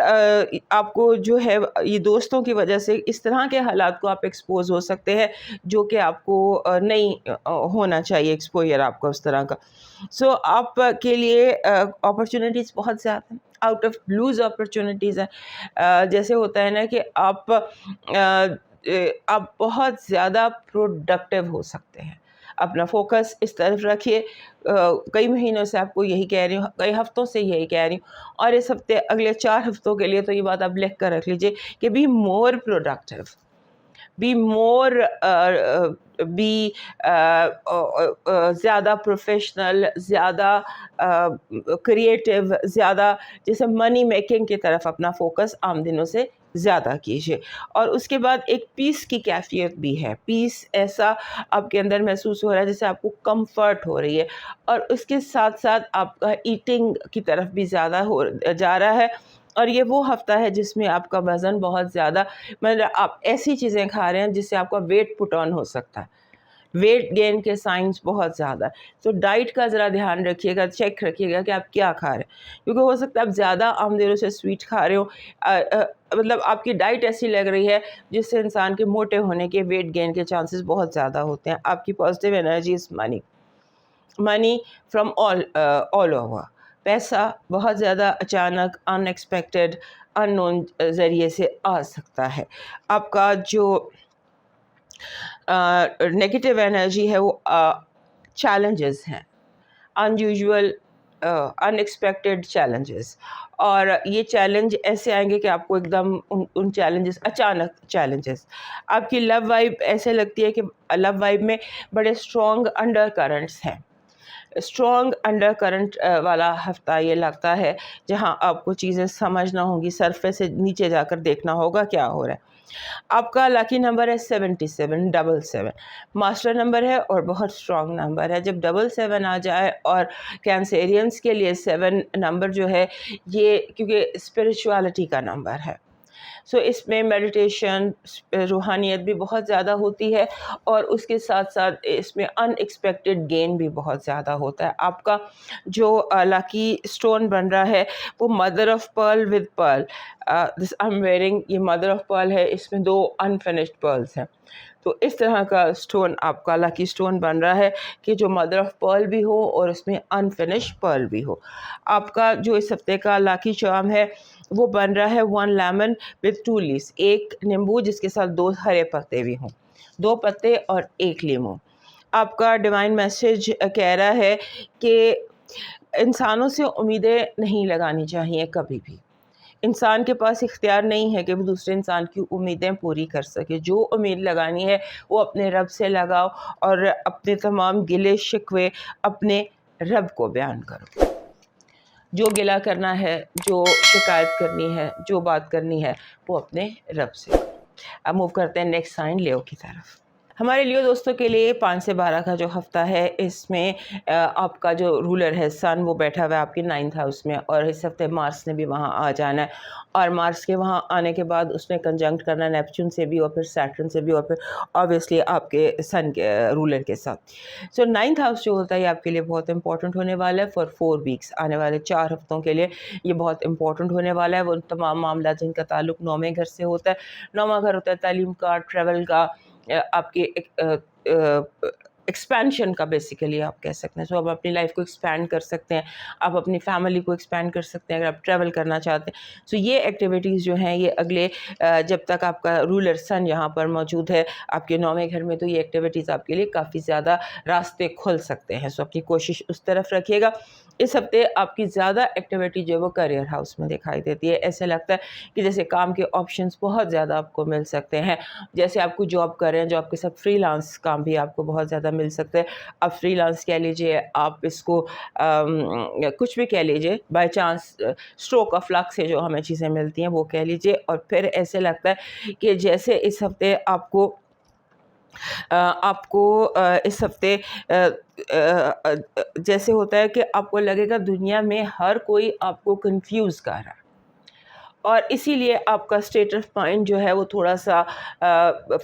Speaker 1: آپ کو جو ہے یہ دوستوں کی وجہ سے اس طرح کے حالات کو آپ ایکسپوز ہو سکتے ہیں جو کہ آپ کو نہیں ہونا چاہیے، ایکسپوجر آپ کو اس طرح کا۔ سو آپ کے لیے اپرچونیٹیز بہت زیادہ ہیں، آؤٹ آف بلوز اپرچونیٹیز ہیں۔ جیسے ہوتا ہے نا کہ آپ بہت زیادہ پروڈکٹیو ہو سکتے ہیں، اپنا فوکس اس طرف رکھیے۔ کئی مہینوں سے آپ کو یہی کہہ رہی ہوں، کئی ہفتوں سے یہی کہہ رہی ہوں، اور اس ہفتے اگلے 4 ہفتوں کے لیے تو یہ بات آپ لکھ کر رکھ لیجئے کہ be more productive, be more زیادہ پروفیشنل، زیادہ کریٹیو، زیادہ جیسے منی میکنگ کی طرف اپنا فوکس عام دنوں سے زیادہ کیجیے۔ اور اس کے بعد ایک پیس کی کیفیت بھی ہے، پیس ایسا آپ کے اندر محسوس ہو رہا ہے جیسے آپ کو کمفرٹ ہو رہی ہے، اور اس کے ساتھ ساتھ آپ کا ایٹنگ کی طرف بھی زیادہ ہو جا رہا ہے۔ اور یہ وہ ہفتہ ہے جس میں آپ کا وزن بہت زیادہ، مطلب آپ ایسی چیزیں کھا رہے ہیں جس سے آپ کا ویٹ پٹ آن ہو سکتا ہے، ویٹ گین کے سائنس بہت زیادہ ہے۔ تو ڈائٹ کا ذرا دھیان رکھیے گا، چیک رکھیے گا کہ آپ کیا کھا رہے ہیں، کیونکہ ہو سکتا ہے آپ زیادہ عام دنوں سے سویٹ کھا رہے ہو، مطلب آپ کی ڈائٹ ایسی لگ رہی ہے جس سے انسان کے موٹے ہونے کے، ویٹ گین کے چانسز بہت زیادہ ہوتے ہیں۔ آپ کی positive energy is money from all over, پیسہ بہت زیادہ اچانک، ان ایکسپیکٹڈ، ان نون ذریعے سے آ سکتا ہے۔ آپ کا جو نیگیٹو انرجی ہے وہ چیلنجز ہیں، ان یوزول، ان ایکسپیکٹڈ چیلنجز، اور یہ چیلنج ایسے آئیں گے کہ آپ کو ایک دم ان چیلنجز، اچانک چیلنجز۔ آپ کی لو وائب ایسے لگتی ہے کہ لو وائب میں بڑے اسٹرانگ انڈر کرنٹس ہیں، اسٹرانگ انڈر کرنٹ والا ہفتہ یہ لگتا ہے، جہاں آپ کو چیزیں سمجھنا ہوں گی، سرفے سے نیچے جا کر دیکھنا ہوگا کیا ہو رہا ہے۔ آپ کا لاکی نمبر ہے 77، 77 ماسٹر نمبر ہے اور بہت اسٹرانگ نمبر ہے۔ جب 77 آ جائے، اور کینسیرینس کے لیے 7 نمبر جو ہے یہ کیونکہ اسپرچوالٹی کا نمبر ہے، سو اس میں میڈیٹیشن روحانیت بھی بہت زیادہ ہوتی ہے اور اس کے ساتھ ساتھ اس میں ان ایکسپیکٹڈ گین بھی بہت زیادہ ہوتا ہے. آپ کا جو لاکی اسٹون بن رہا ہے وہ mother of pearl with pearl. This I am wearing, یہ مدر آف پرل ہے، اس میں 2 انفنشڈ پرلس ہیں. تو اس طرح کا اسٹون آپ کا لاکی اسٹون بن رہا ہے کہ جو مدر آف پرل بھی ہو اور اس میں انفنش پرل بھی ہو. آپ کا جو اس ہفتے کا لاکی چارم ہے وہ بن رہا ہے 1 لیمن وتھ 2 لیوز، 1 نیمبو جس کے ساتھ 2 ہرے پتے بھی ہوں، 2 پتے اور 1 لیمو. آپ کا ڈیوائن میسج کہہ رہا ہے کہ انسانوں سے امیدیں نہیں لگانی چاہیے کبھی بھی. انسان کے پاس اختیار نہیں ہے کہ وہ دوسرے انسان کی امیدیں پوری کر سکے. جو امید لگانی ہے وہ اپنے رب سے لگاؤ اور اپنے تمام گلے شکوے اپنے رب کو بیان کرو. جو گلہ کرنا ہے، جو شکایت کرنی ہے، جو بات کرنی ہے وہ اپنے رب سے. اب موو کرتے ہیں نیکسٹ سائن لیو کی طرف. ہمارے لیو دوستوں کے لیے 5 سے 12 کا جو ہفتہ ہے اس میں آپ کا جو رولر ہے سن وہ بیٹھا ہوا ہے آپ کے 9th ہاؤس میں، اور اس ہفتے مارس نے بھی وہاں آ جانا ہے، اور مارس کے وہاں آنے کے بعد اس نے کنجنکٹ کرنا ہے نیپچون سے بھی اور پھر سیٹرن سے بھی اور پھر آبویسلی آپ کے سن کے رولر کے ساتھ. سو 9th ہاؤس جو ہوتا ہے یہ آپ کے لیے بہت امپورٹنٹ ہونے والا ہے فار 4 ویکس. آنے والے 4 ہفتوں کے لیے یہ بہت امپورٹنٹ ہونے والا ہے. وہ تمام معاملات جن کا تعلق 9ویں گھر سے ہوتا ہے، 9واں گھر ہوتا ہے تعلیم کا، ٹریول کا، آپ کے ایکسپینشن کا، بیسیکلی آپ کہہ سکتے ہیں. سو آپ اپنی لائف کو ایکسپینڈ کر سکتے ہیں، آپ اپنی فیملی کو ایکسپینڈ کر سکتے ہیں اگر آپ ٹریول کرنا چاہتے ہیں. سو یہ ایکٹیویٹیز جو ہیں یہ اگلے جب تک آپ کا رولر سن یہاں پر موجود ہے آپ کے 9ویں گھر میں، تو یہ ایکٹیویٹیز آپ کے لیے کافی زیادہ راستے کھل سکتے ہیں. سو اپنی کوشش اس طرف رکھیے گا. اس ہفتے آپ کی زیادہ ایکٹیویٹی جو ہے وہ کریئر ہاؤس میں دکھائی دیتی ہے. ایسے لگتا ہے کہ جیسے کام کے آپشنس بہت زیادہ آپ کو مل سکتے ہیں. جیسے آپ کو جاب کر رہے ہیں، جو آپ کے ساتھ فری لانس کام بھی آپ کو بہت زیادہ مل سکتا ہے. آپ فری لانس کہہ لیجیے، آپ اس کو کچھ بھی کہہ لیجیے، بائی چانس اسٹروک آف لک سے جو ہمیں چیزیں ملتی ہیں وہ کہہ لیجیے. اور پھر ایسے لگتا ہے کہ جیسے اس ہفتے آپ کو اس ہفتے جیسے ہوتا ہے کہ آپ کو لگے گا دنیا میں ہر کوئی آپ کو کنفیوز کر رہا ہے، اور اسی لیے آپ کا اسٹیٹ آف مائنڈ جو ہے وہ تھوڑا سا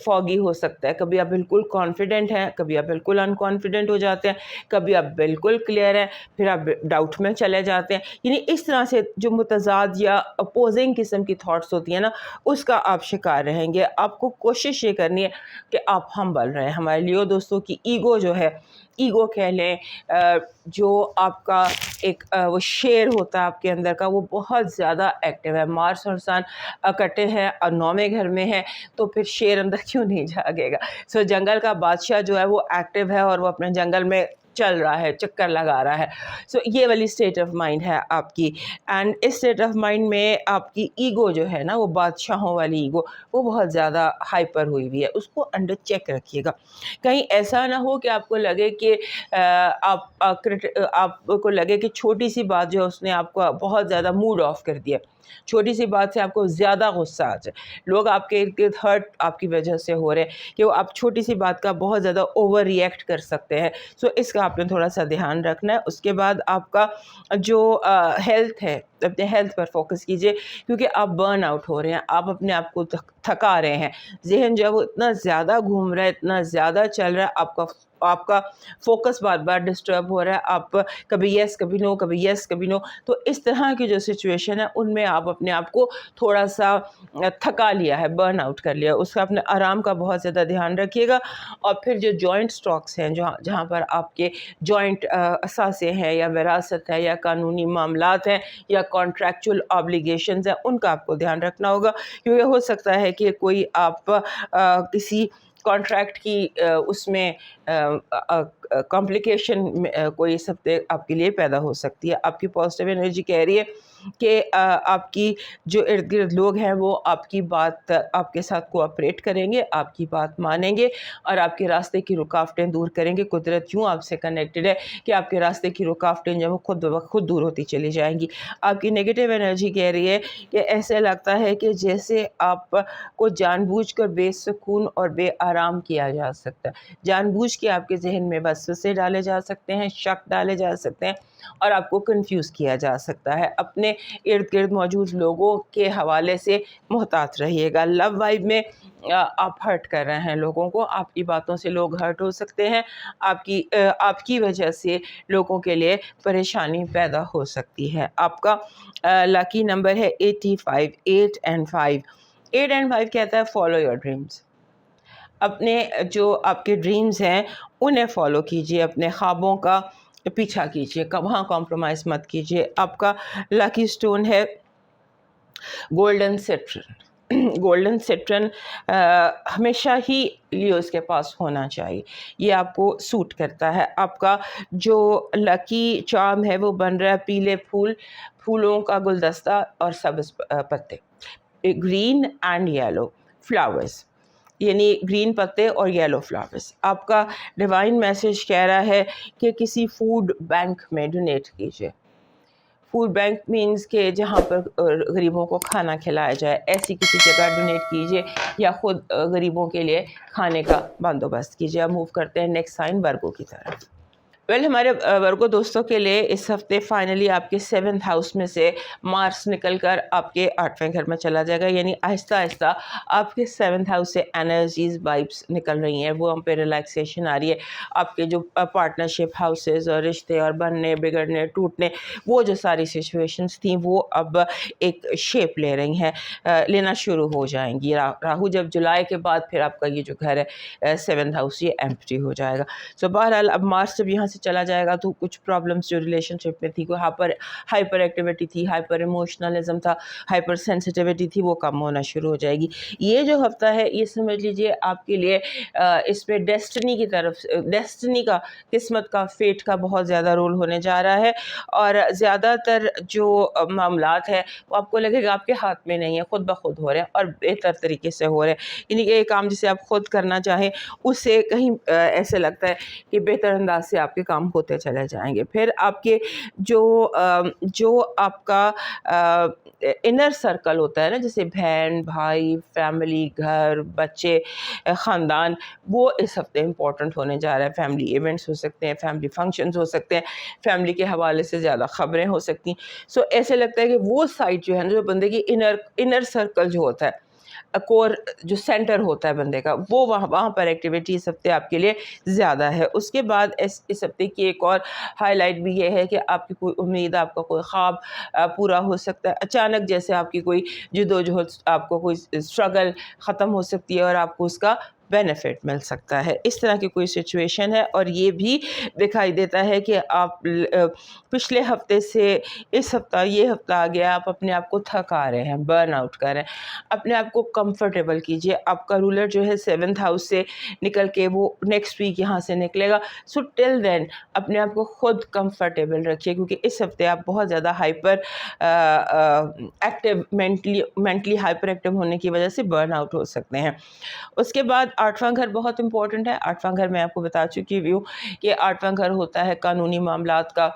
Speaker 1: فوگی ہو سکتا ہے. کبھی آپ بالکل کانفیڈنٹ ہیں، کبھی آپ بالکل ان کانفیڈنٹ ہو جاتے ہیں، کبھی آپ بالکل کلیئر ہیں، پھر آپ ڈاؤٹ میں چلے جاتے ہیں. یعنی اس طرح سے جو متضاد یا اپوزنگ قسم کی تھاٹس ہوتی ہیں نا، اس کا آپ شکار رہیں گے. آپ کو کوشش یہ کرنی ہے کہ آپ ہمبل رہیں. ہمارے لیو دوستوں کی ایگو جو ہے، ایگو کہہ لیں، جو آپ کا ایک وہ شیر ہوتا ہے آپ کے اندر کا، وہ بہت زیادہ ایکٹیو ہے. مارس اور سن اکٹھے ہیں اور 9ویں گھر میں ہیں، تو پھر شیر اندر کیوں نہیں جاگے گا. سو جنگل کا بادشاہ جو ہے وہ ایکٹیو ہے اور وہ اپنے جنگل میں چل رہا ہے، چکر لگا رہا ہے. سو یہ والی اسٹیٹ آف مائنڈ ہے آپ کی. اینڈ اس اسٹیٹ آف مائنڈ میں آپ کی ایگو جو ہے نا، وہ بادشاہوں والی ایگو، وہ بہت زیادہ ہائپر ہوئی ہوئی ہے. اس کو انڈر چیک رکھیے گا. کہیں ایسا نہ ہو کہ آپ کو لگے کہ آپ کو لگے کہ چھوٹی سی بات جو ہے اس نے آپ کو بہت زیادہ موڈ آف کر دیا، چھوٹی سی بات سے آپ کو زیادہ غصہ آ جائے. لوگ آپ کے ارد گرد ہرٹ آپ کی وجہ سے ہو رہے ہیں کہ وہ آپ چھوٹی سی بات کا بہت زیادہ اوور ری ایکٹ کر سکتے ہیں. سو اس کا آپ نے تھوڑا سا دھیان رکھنا ہے. اس کے بعد آپ کا جو ہیلتھ ہے، اپنے ہیلتھ پر فوکس کیجیے، کیونکہ آپ برن آؤٹ ہو رہے ہیں، آپ اپنے آپ کو تھکا رہے ہیں. ذہن جو ہے وہ اتنا زیادہ گھوم رہا ہے، اتنا زیادہ چل رہا ہے، آپ کا فوکس بار بار ڈسٹرب ہو رہا ہے. آپ کبھی یس کبھی نو، کبھی یس کبھی نو. تو اس طرح کی جو سچویشن ہے ان میں آپ اپنے آپ کو تھوڑا سا تھکا لیا ہے، برن آؤٹ کر لیا. اس کا اپنے آرام کا بہت زیادہ دھیان رکھیے گا. اور پھر جو جوائنٹ اسٹاکس ہیں، جہاں پر آپ کے جوائنٹ اثاثے ہیں یا وراثت ہے یا قانونی معاملات ہیں یا کانٹریکچول آبلیگیشنز ہیں، ان کا آپ کو دھیان رکھنا ہوگا. کیونکہ ہو سکتا ہے کہ کوئی آپ کسی کانٹریکٹ کی اس میں کمپلیکیشن کوئی اس ہفتے آپ کے لیے پیدا ہو سکتی ہے. آپ کی پازیٹیو انرجی کہہ رہی ہے کہ آپ کی جو ارد گرد لوگ ہیں وہ آپ کی بات، آپ کے ساتھ کوآپریٹ کریں گے، آپ کی بات مانیں گے اور آپ کے راستے کی رکاوٹیں دور کریں گے. قدرت یوں آپ سے کنیکٹڈ ہے کہ آپ کے راستے کی رکاوٹیں جو وہ خود بخود خود دور ہوتی چلی جائیں گی. آپ کی نیگیٹو انرجی کہہ رہی ہے کہ ایسے لگتا ہے کہ جیسے آپ کو جان بوجھ کر بے سکون اور بے آرام کیا جا سکتا ہے. جان بوجھ کے آپ کے ذہن میں وسوسے ڈالے جا سکتے ہیں، شک ڈالے جا سکتے ہیں، اور آپ کو کنفیوز کیا جا سکتا ہے. اپنے ارد گرد موجود لوگوں کے حوالے سے محتاط رہیے گا. لو وائب میں آپ ہرٹ کر رہے ہیں لوگوں کو, آپ کی باتوں سے لوگ ہرٹ ہو سکتے ہیں, آپ کی وجہ سے لوگوں کے لیے پریشانی پیدا ہو سکتی ہے. آپ کا لکی نمبر ہے 85, 8 and 5. 8 and 5 کہتا ہے فالو یور ڈریمز. اپنے جو آپ کے ڈریمز ہیں انہیں فالو کیجیے, اپنے خوابوں کا پیچھا کیجیے, وہاں کمپرومائز مت کیجیے. آپ کا لکی سٹون ہے گولڈن سٹرن. گولڈن سٹرن ہمیشہ ہی لیوز کے پاس ہونا چاہیے, یہ آپ کو سوٹ کرتا ہے. آپ کا جو لکی چارم ہے وہ بن رہا ہے پیلے پھولوں کا گلدستہ اور سبز پتے, گرین اینڈ یلو فلاورز, یعنی گرین پتے اور یلو فلاورز. آپ کا ڈیوائن میسج کہہ رہا ہے کہ کسی فوڈ بینک میں ڈونیٹ کیجیے. فوڈ بینک مینز کہ جہاں پر غریبوں کو کھانا کھلایا جائے, ایسی کسی جگہ ڈونیٹ کیجیے یا خود غریبوں کے لیے کھانے کا بندوبست کیجیے. اب موو کرتے ہیں نیکسٹ سائن ورگو کی طرف. ہمارے ورگو دوستوں کے لیے اس ہفتے فائنلی آپ کے 7th ہاؤس میں سے مارس نکل کر آپ کے 8ویں گھر میں چلا جائے گا, یعنی آہستہ آہستہ آپ کے 7th ہاؤس سے انرجیز وائبس نکل رہی ہیں, وہ ہم پہ ریلیکسیشن آ رہی ہے. آپ کے جو پارٹنرشپ ہاؤسز اور رشتے اور بننے بگڑنے ٹوٹنے وہ جو ساری سچویشنز تھیں وہ اب ایک شیپ لے رہی ہیں, لینا شروع ہو جائیں گی. راہو جب جولائی کے بعد پھر آپ کا یہ جو گھر ہے 7th ہاؤس یہ ایمپٹی ہو جائے گا. سو بہرحال اب مارس جب یہاں سے چلا جائے گا تو کچھ پرابلمس جو ریلیشن شپ میں تھی, کوئی ہائپر ایکٹیویٹی تھی, ہائپر ایموشنلزم تھا, ہائپر سینسٹیوٹی تھی, وہ کم ہونا شروع ہو جائے گی. یہ جو ہفتہ ہے یہ سمجھ لیجئے آپ کے لیے اس میں ڈیسٹنی کی طرف, ڈیسٹنی کا, قسمت کا, فیٹ کا بہت زیادہ رول ہونے جا رہا ہے. اور زیادہ تر جو معاملات ہیں وہ آپ کو لگے گا آپ کے ہاتھ میں نہیں ہے, خود بخود ہو رہے ہیں اور بہتر طریقے سے ہو رہے ہیں. یعنی کہ ایک کام جسے آپ خود کرنا چاہیں اس سے کہیں ایسے لگتا ہے کہ بہتر انداز سے آپ کے کام ہوتے چلے جائیں گے. پھر آپ کے جو آپ کا انر سرکل ہوتا ہے نا, جیسے بہن بھائی, فیملی, گھر, بچے, خاندان, وہ اس ہفتے امپورٹنٹ ہونے جا رہا ہے. فیملی ایونٹس ہو سکتے ہیں, فیملی فنکشنز ہو سکتے ہیں, فیملی کے حوالے سے زیادہ خبریں ہو سکتی ہیں. سو ایسے لگتا ہے کہ وہ سائڈ جو ہے نا, جو بندے کی انر سرکل جو ہوتا ہے, کور جو سینٹر ہوتا ہے بندے کا, وہ وہاں پر ایکٹیویٹی اس ہفتے آپ کے لیے زیادہ ہے. اس کے بعد اس ہفتے کی ایک اور ہائی لائٹ بھی یہ ہے کہ آپ کی کوئی امید, آپ کا کوئی خواب پورا ہو سکتا ہے. اچانک جیسے آپ کی کوئی جدوجہد, آپ کو کوئی اسٹرگل ختم ہو سکتی ہے اور آپ کو اس کا بینیفٹ مل سکتا ہے. اس طرح کی کوئی سچویشن ہے. اور یہ بھی دکھائی دیتا ہے کہ آپ پچھلے ہفتے سے اس ہفتہ, یہ ہفتہ آ گیا, آپ اپنے آپ کو تھکا رہے ہیں, برن آؤٹ کر رہے ہیں. اپنے آپ کو کمفرٹیبل کیجیے. آپ کا رولر جو ہے 7th ہاؤس سے نکل کے وہ نیکسٹ ویک یہاں سے نکلے گا. سو ٹل دین اپنے آپ کو خود کمفرٹیبل رکھیے, کیونکہ اس ہفتے آپ بہت زیادہ hyper active, mentally hyper active ہونے کی وجہ سے برن آؤٹ ہو سکتے ہیں. اس کے بعد 8واں گھر بہت امپورٹنٹ ہے. 8واں گھر میں آپ کو بتا چکی ہوں کہ 8واں گھر ہوتا ہے قانونی معاملات کا,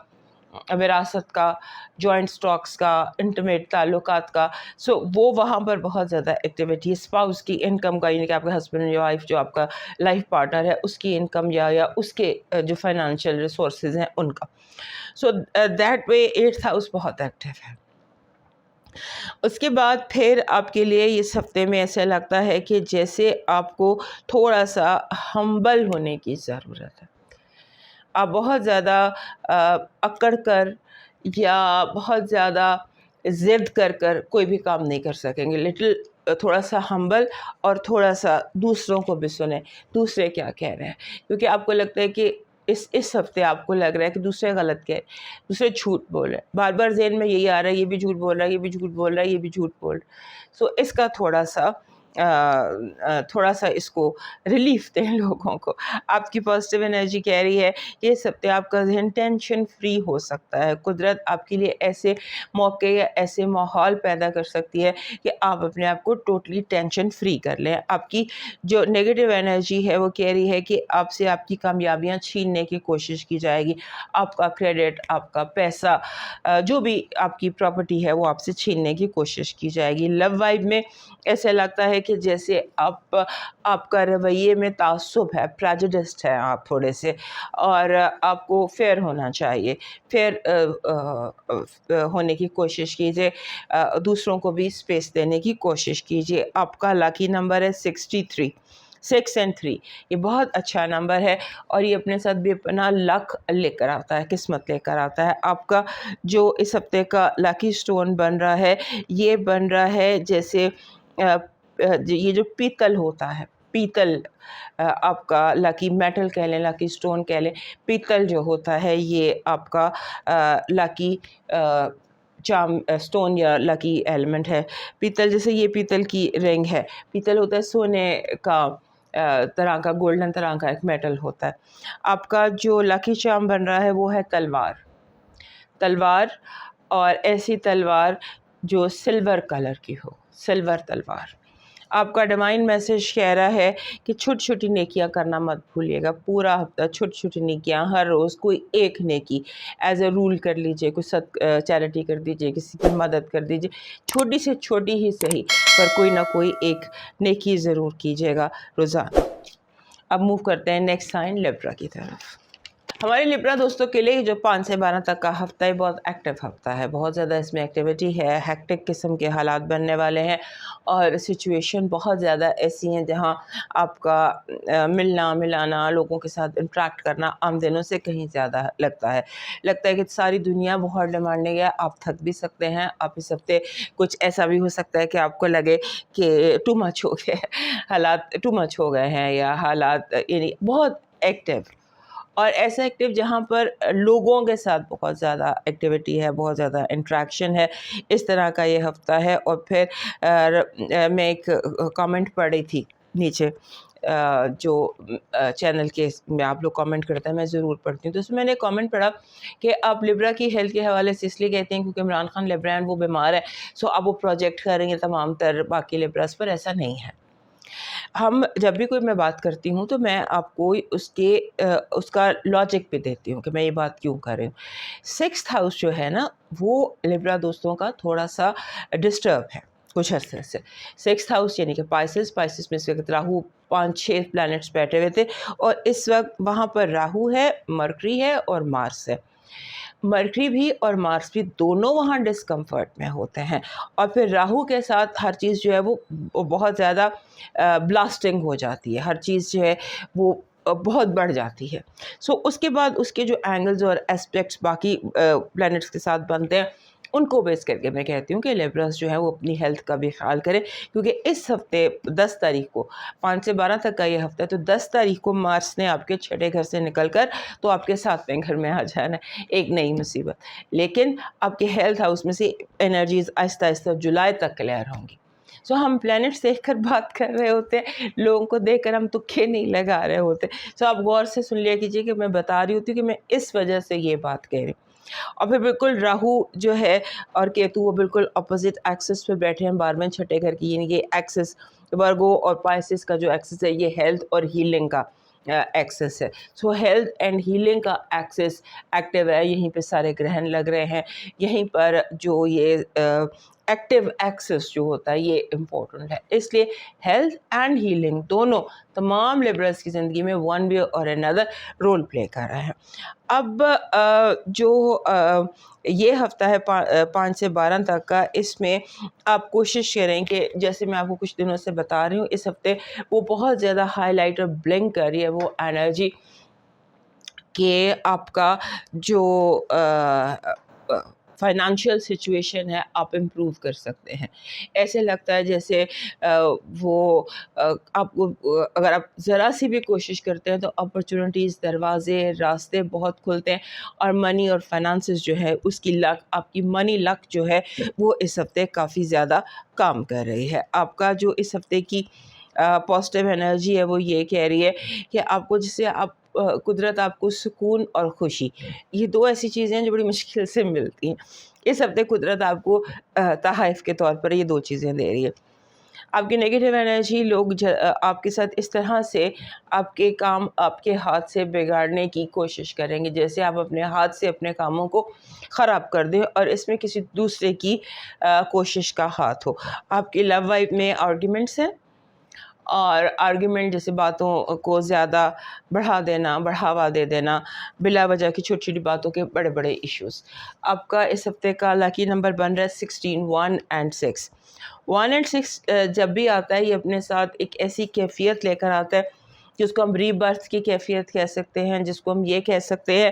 Speaker 1: وراثت کا, جوائنٹ سٹاکس کا, انٹیمیٹ تعلقات کا. سو وہ وہاں پر بہت زیادہ ایکٹیویٹی, اسپاؤس کی انکم کا, یعنی کہ آپ کا ہسبینڈ یا وائف جو آپ کا لائف پارٹنر ہے اس کی انکم یا اس کے جو فائنانشیل ریسورسز ہیں ان کا. So that way 8th house بہت ایکٹیو ہے. اس کے بعد پھر آپ کے لیے اس ہفتے میں ایسا لگتا ہے کہ جیسے آپ کو تھوڑا سا ہمبل ہونے کی ضرورت ہے. آپ بہت زیادہ اکڑ کر یا بہت زیادہ ضد کر کوئی بھی کام نہیں کر سکیں گے. تھوڑا سا ہمبل اور تھوڑا سا دوسروں کو بھی سنیں, دوسرے کیا کہہ رہے ہیں, کیونکہ آپ کو لگتا ہے کہ اس ہفتے آپ کو لگ رہا ہے کہ دوسرے غلط کہہ, دوسرے جھوٹ بول رہے ہیں. بار بار ذہن میں یہی آ رہا ہے, یہ بھی جھوٹ بول رہا ہے, یہ بھی جھوٹ بول رہا ہے, یہ بھی جھوٹ بول رہا ہے. سو اس کا تھوڑا سا اس کو ریلیف دیں لوگوں کو. آپ کی پازیٹیو انرجی کہہ رہی ہے کہ اس ہفتے آپ کا ذہن ٹینشن فری ہو سکتا ہے. قدرت آپ کے لیے ایسے موقع یا ایسے ماحول پیدا کر سکتی ہے کہ آپ اپنے آپ کو ٹوٹلی ٹینشن فری کر لیں. آپ کی جو نیگیٹو انرجی ہے وہ کہہ رہی ہے کہ آپ سے آپ کی کامیابیاں چھیننے کی کوشش کی جائے گی. آپ کا کریڈٹ, آپ کا پیسہ, جو بھی آپ کی پراپرٹی ہے وہ آپ سے چھیننے کی کوشش کی جائے گی. لو وائب میں ایسا لگتا ہے کہ جیسے آپ کا رویے میں تعصب ہے، پریجوڈسڈ ہے آپ تھوڑے سے، اور آپ کو فیئر ہونا چاہیے، فیئر ہونے کی کوشش کیجیے، دوسروں کو بھی اسپیس دینے کی کوشش کیجیے۔ آپ کا لاکی نمبر ہے 63، 6 اور 3، یہ بہت اچھا نمبر ہے اور یہ اپنے ساتھ بے پناہ لک لے کر آتا ہے، قسمت لے کر آتا ہے۔ آپ کا جو اس ہفتے کا لاکی سٹون بن رہا ہے، یہ بن رہا ہے جیسے یہ جو پیتل ہوتا ہے، پیتل آپ کا لاکی میٹل کہہ لیں، لاکی سٹون کہہ لیں، پیتل جو ہوتا ہے یہ آپ کا لاکی چارم سٹون یا لکی ایلیمنٹ ہے۔ پیتل جیسے یہ پیتل کی رنگ ہے، پیتل ہوتا ہے سونے کا طرح کا، گولڈن طرح کا ایک میٹل ہوتا ہے۔ آپ کا جو لاکی چارم بن رہا ہے وہ ہے تلوار، اور ایسی تلوار جو سلور کلر کی ہو، سلور تلوار۔ آپ کا ڈیوائن میسج کہہ رہا ہے کہ چھوٹی چھوٹی نیکیاں کرنا مت بھولیے گا، پورا ہفتہ چھوٹی چھوٹی نیکیاں، ہر روز کوئی ایک نیکی ایز اے رول کر لیجئے، کوئی چیریٹی کر دیجئے، کسی کی مدد کر دیجئے، چھوٹی سے چھوٹی ہی صحیح پر کوئی نہ کوئی ایک نیکی ضرور کیجئے گا روزانہ۔ اب موو کرتے ہیں نیکسٹ سائن لیبرا کی طرف۔ ہمارے لیبرا دوستوں کے لیے جو 5 سے 12 تک کا ہفتہ ہے بہت ایکٹیو ہفتہ ہے، بہت زیادہ اس میں ایکٹیویٹی ہے، ہیکٹک قسم کے حالات بننے والے ہیں اور سچویشن بہت زیادہ ایسی ہیں جہاں آپ کا ملنا ملانا، لوگوں کے ساتھ انٹریکٹ کرنا عام دنوں سے کہیں زیادہ لگتا ہے کہ ساری دنیا بہت ڈیمانڈنگ ہے، آپ تھک بھی سکتے ہیں، آپ اس ہفتے کچھ ایسا بھی ہو سکتا ہے کہ آپ کو لگے کہ ٹو مچ ہو گئے، حالات ٹو مچ ہو گئے ہیں، یا حالات یعنی بہت ایکٹیو، اور ایسا ایکٹیو جہاں پر لوگوں کے ساتھ بہت زیادہ ایکٹیویٹی ہے، بہت زیادہ انٹریکشن ہے، اس طرح کا یہ ہفتہ ہے۔ اور پھر میں ایک کامنٹ پڑھ رہی تھی نیچے، جو چینل کے میں آپ لوگ کامنٹ کرتے ہیں میں ضرور پڑھتی ہوں، تو اس میں نے کامنٹ پڑھا کہ آپ لیبرا کی ہیلتھ کے حوالے سے اس لیے کہتے ہیں کیونکہ عمران خان لیبرا ہیں، وہ بیمار ہے، سو اب وہ پروجیکٹ کریں گے تمام تر باقی لیبراس پر۔ ایسا نہیں ہے۔ ہم جب بھی کوئی میں بات کرتی ہوں تو میں آپ کو اس کا لاجک بھی دیتی ہوں کہ میں یہ بات کیوں کر رہی ہوں۔ 6th ہاؤس جو ہے نا وہ لیبرا دوستوں کا تھوڑا سا ڈسٹرب ہے کچھ عرصے سے۔ 6th ہاؤس یعنی کہ پائسس میں اس وقت راہو 5-6 پلانٹس بیٹھے ہوئے تھے، اور اس وقت وہاں پر راہو ہے، مرکری ہے اور مارس ہے۔ مرکری بھی اور مارس بھی دونوں وہاں ڈسکمفرٹ میں ہوتے ہیں، اور پھر راہو کے ساتھ ہر چیز جو ہے وہ بہت زیادہ بلاسٹنگ ہو جاتی ہے، ہر چیز جو ہے وہ بہت بڑھ جاتی ہے۔ سو اس کے بعد اس کے جو اینگلز اور اسپیکٹس باقی پلانٹس کے ساتھ بنتے ہیں، ان کو بیس کر کے میں کہتی ہوں کہ لیبرس جو ہے وہ اپنی ہیلتھ کا بھی خیال کریں، کیونکہ اس ہفتے 10 تاریخ کو 5 سے 12 تک کا یہ ہفتہ ہے، تو 10 تاریخ کو مارس نے آپ کے 6 گھر سے نکل کر تو آپ کے 7ویں گھر میں آ جانا ہے، ایک نئی مصیبت۔ لیکن آپ کے ہیلتھ ہاؤس میں سے انرجیز آہستہ آہستہ جولائی تک کلیئر ہوں گی۔ سو ہم پلانٹس دیکھ کر بات کر رہے ہوتے ہیں، لوگوں کو دیکھ کر ہم تکے نہیں لگا رہے ہوتے۔ سو آپ غور سے سن لیا کیجیے کہ میں بتا رہی ہوتی ہوں کہ میں اس وجہ سے یہ بات کہہ رہی ہوں۔ اور پھر بالکل راہو جو ہے اور کیتو وہ بالکل اپوزٹ ایکسس پہ بیٹھے ہیں 12ویں 6 گھر کی، یعنی کہ ایکسس ورگو اور پائسس کا جو ایکسس ہے یہ ہیلتھ اور ہیلنگ کا ایکسس ہے۔ سو ہیلتھ اینڈ ہیلنگ کا ایکسس ایکٹیو ہے، یہیں پہ سارے گرہن لگ رہے ہیں، یہیں پر جو یہ ایکٹیو ایکسس جو ہوتا ہے یہ امپورٹنٹ ہے۔ اس لیے ہیلتھ اینڈ ہیلنگ دونوں تمام لیبرلس کی زندگی میں ون وے اور another رول پلے کر رہے ہیں۔ اب جو یہ ہفتہ ہے 5 سے 12 تک کا، اس میں آپ کوشش کریں کہ جیسے میں آپ کو کچھ دنوں سے بتا رہی ہوں، اس ہفتے وہ بہت زیادہ ہائی لائٹ اور بلنک کر رہی ہے وہ انرجی کہ آپ کا جو فائنانشیل سچویشن ہے آپ امپروو کر سکتے ہیں۔ ایسے لگتا ہے جیسے وہ آپ کو اگر آپ ذرا سی بھی کوشش کرتے ہیں تو اپرچونٹیز، دروازے، راستے بہت کھلتے ہیں، اور منی اور فائنانسز جو ہے اس کی لک، آپ کی منی لک جو ہے وہ اس ہفتے کافی زیادہ کام کر رہی ہے۔ آپ کا جو اس ہفتے کی پازیٹیو انرجی ہے وہ یہ کہہ رہی ہے کہ آپ کو جسے قدرت آپ کو سکون اور خوشی، یہ دو ایسی چیزیں ہیں جو بڑی مشکل سے ملتی ہیں۔ اس ہفتے قدرت آپ کو تحائف کے طور پر یہ 2 چیزیں دے رہی ہے۔ آپ کی نیگیٹو انرجی، لوگ آپ کے ساتھ اس طرح سے آپ کے کام آپ کے ہاتھ سے بگاڑنے کی کوشش کریں گے جیسے آپ اپنے ہاتھ سے اپنے کاموں کو خراب کر دیں اور اس میں کسی دوسرے کی کوشش کا ہاتھ ہو۔ آپ کی لو لائف میں آرگیومنٹس ہیں، اور آرگیومنٹ جیسے باتوں کو زیادہ بڑھاوا دے دینا، بلا وجہ کی چھوٹی چھوٹی باتوں کے بڑے بڑے ایشوز. آپ کا اس ہفتے کا لکی نمبر بن رہا ہے 16، 1 and 6. 1 and 6 جب بھی آتا ہے یہ اپنے ساتھ ایک ایسی کیفیت لے کر آتا ہے جس کو ہم ری برتھ کی کیفیت کہہ سکتے ہیں، جس کو ہم یہ کہہ سکتے ہیں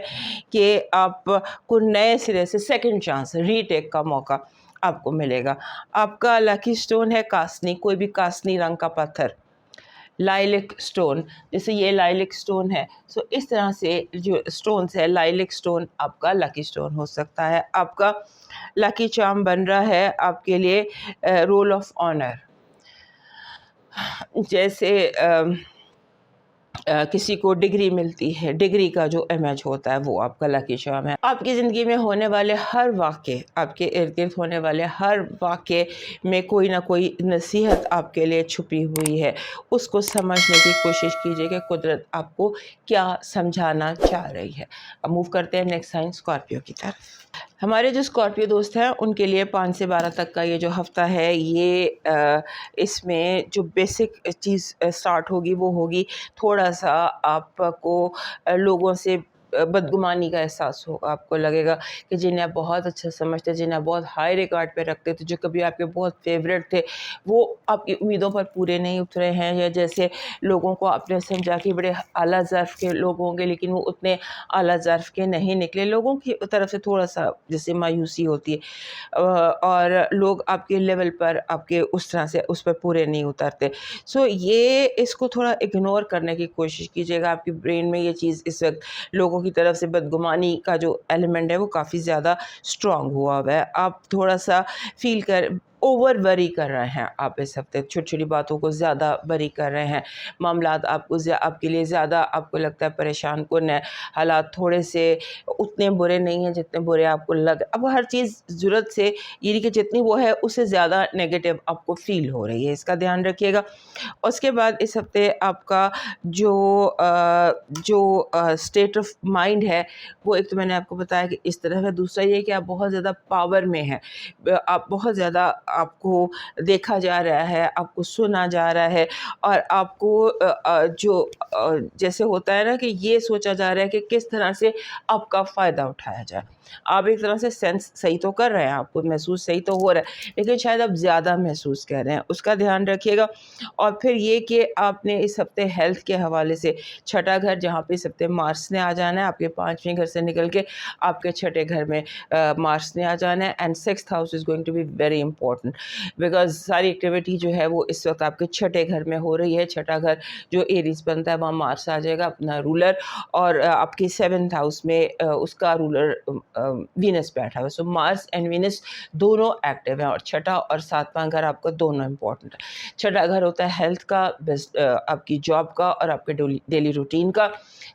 Speaker 1: کہ آپ کو نئے سرے سے سیکنڈ چانس، ری ٹیک کا موقع آپ کو ملے گا. آپ کا لکی سٹون ہے کاسنی، کوئی بھی کاسنی رنگ کا پتھر، لائلک سٹون، جیسے یہ لائلک سٹون ہے. سو اس طرح سے جو سٹونز ہے، لائلک سٹون آپ کا لکی سٹون ہو سکتا ہے. آپ کا لکی چارم بن رہا ہے آپ کے لیے رول آف آنر. جیسے کسی کو ڈگری ملتی ہے، ڈگری کا جو امیج ہوتا ہے وہ آپ کا لکی چارم ہے. آپ کی زندگی میں ہونے والے ہر واقعے، آپ کے ارد گرد ہونے والے ہر واقعے میں کوئی نہ کوئی نصیحت آپ کے لیے چھپی ہوئی ہے. اس کو سمجھنے کی کوشش کیجیے کہ قدرت آپ کو کیا سمجھانا چاہ رہی ہے. اب موو کرتے ہیں نیکسٹ سائن اسکارپیو کی طرف. ہمارے جو اسکارپیو دوست ہیں ان کے لیے 5 سے 12 تک کا یہ جو ہفتہ ہے، یہ اس میں جو بیسک چیز سٹارٹ ہوگی وہ ہوگی تھوڑا سا آپ کو لوگوں سے بدگمانی کا احساس ہوگا. آپ کو لگے گا کہ جنہیں آپ بہت اچھا سمجھتے، جنہیں آپ بہت ہائی ریکارڈ پہ رکھتے تھے، جو کبھی آپ کے بہت فیوریٹ تھے، وہ آپ کی امیدوں پر پورے نہیں اترے ہیں. یا جیسے لوگوں کو آپ نے سمجھا کہ بڑے اعلیٰ ظرف کے لوگ ہوں گے لیکن وہ اتنے اعلیٰ ظرف کے نہیں نکلے. لوگوں کی طرف سے تھوڑا سا جیسے مایوسی ہوتی ہے اور لوگ آپ کے لیول پر آپ کے اس طرح سے اس پر پورے نہیں اترتے. سو یہ اس کو تھوڑا اگنور کرنے کی کوشش کیجیے گا. آپ کی برین میں یہ چیز اس وقت لوگوں کی طرف سے بدگمانی کا جو ایلیمنٹ ہے وہ کافی زیادہ اسٹرانگ ہوا ہے. آپ تھوڑا سا فیل اوور وری کر رہے ہیں. آپ اس ہفتے چھوٹی چھوٹی باتوں کو زیادہ وری کر رہے ہیں. معاملات آپ کے لیے زیادہ آپ کو لگتا ہے پریشان کن ہے. حالات تھوڑے سے اتنے برے نہیں ہیں جتنے برے آپ کو اب ہر چیز ضرورت سے یعنی کہ جتنی وہ ہے اس سے زیادہ نیگیٹو آپ کو فیل ہو رہی ہے. اس کا دھیان رکھیے گا. اس کے بعد اس ہفتے آپ کا جو اسٹیٹ آف مائنڈ ہے وہ ایک تو میں نے آپ کو بتایا کہ اس طرح ہے. دوسرا یہ کہ آپ بہت زیادہ پاور میں ہیں. آپ بہت زیادہ آپ کو دیکھا جا رہا ہے، آپ کو سنا جا رہا ہے اور آپ کو جو جیسے ہوتا ہے نا کہ یہ سوچا جا رہا ہے کہ کس طرح سے آپ کا فائدہ اٹھایا جائے. آپ ایک طرح سے سینس صحیح تو کر رہے ہیں، آپ کو محسوس صحیح تو ہو رہا ہے لیکن شاید آپ زیادہ محسوس کر رہے ہیں. اس کا دھیان رکھیے گا. اور پھر یہ کہ آپ نے اس ہفتے ہیلتھ کے حوالے سے چھٹا گھر جہاں پہ اس ہفتے مارس نے آ جانا ہے، آپ کے 5ویں گھر سے نکل کے آپ کے چھٹے گھر میں مارس نے آ جانا ہے. And 6th house is going to be very important because ساری ایکٹیویٹی جو ہے وہ اس وقت آپ کے چھٹے گھر میں ہو رہی ہے. چھٹا گھر جو ایریز بنتا ہے وہاں مارس آ جائے گا اپنا رولر، اور آپ کے 7th house میں اس کا رولر وینس بیٹھا ہے. سو مارس اینڈ وینس دونوں ایکٹیو ہیں، اور چھٹا اور 7واں گھر آپ کا دونوں امپورٹنٹ ہے. چھٹا گھر ہوتا ہے ہیلتھ کا، آپ کی جاب کا اور آپ کے ڈیلی روٹین کا.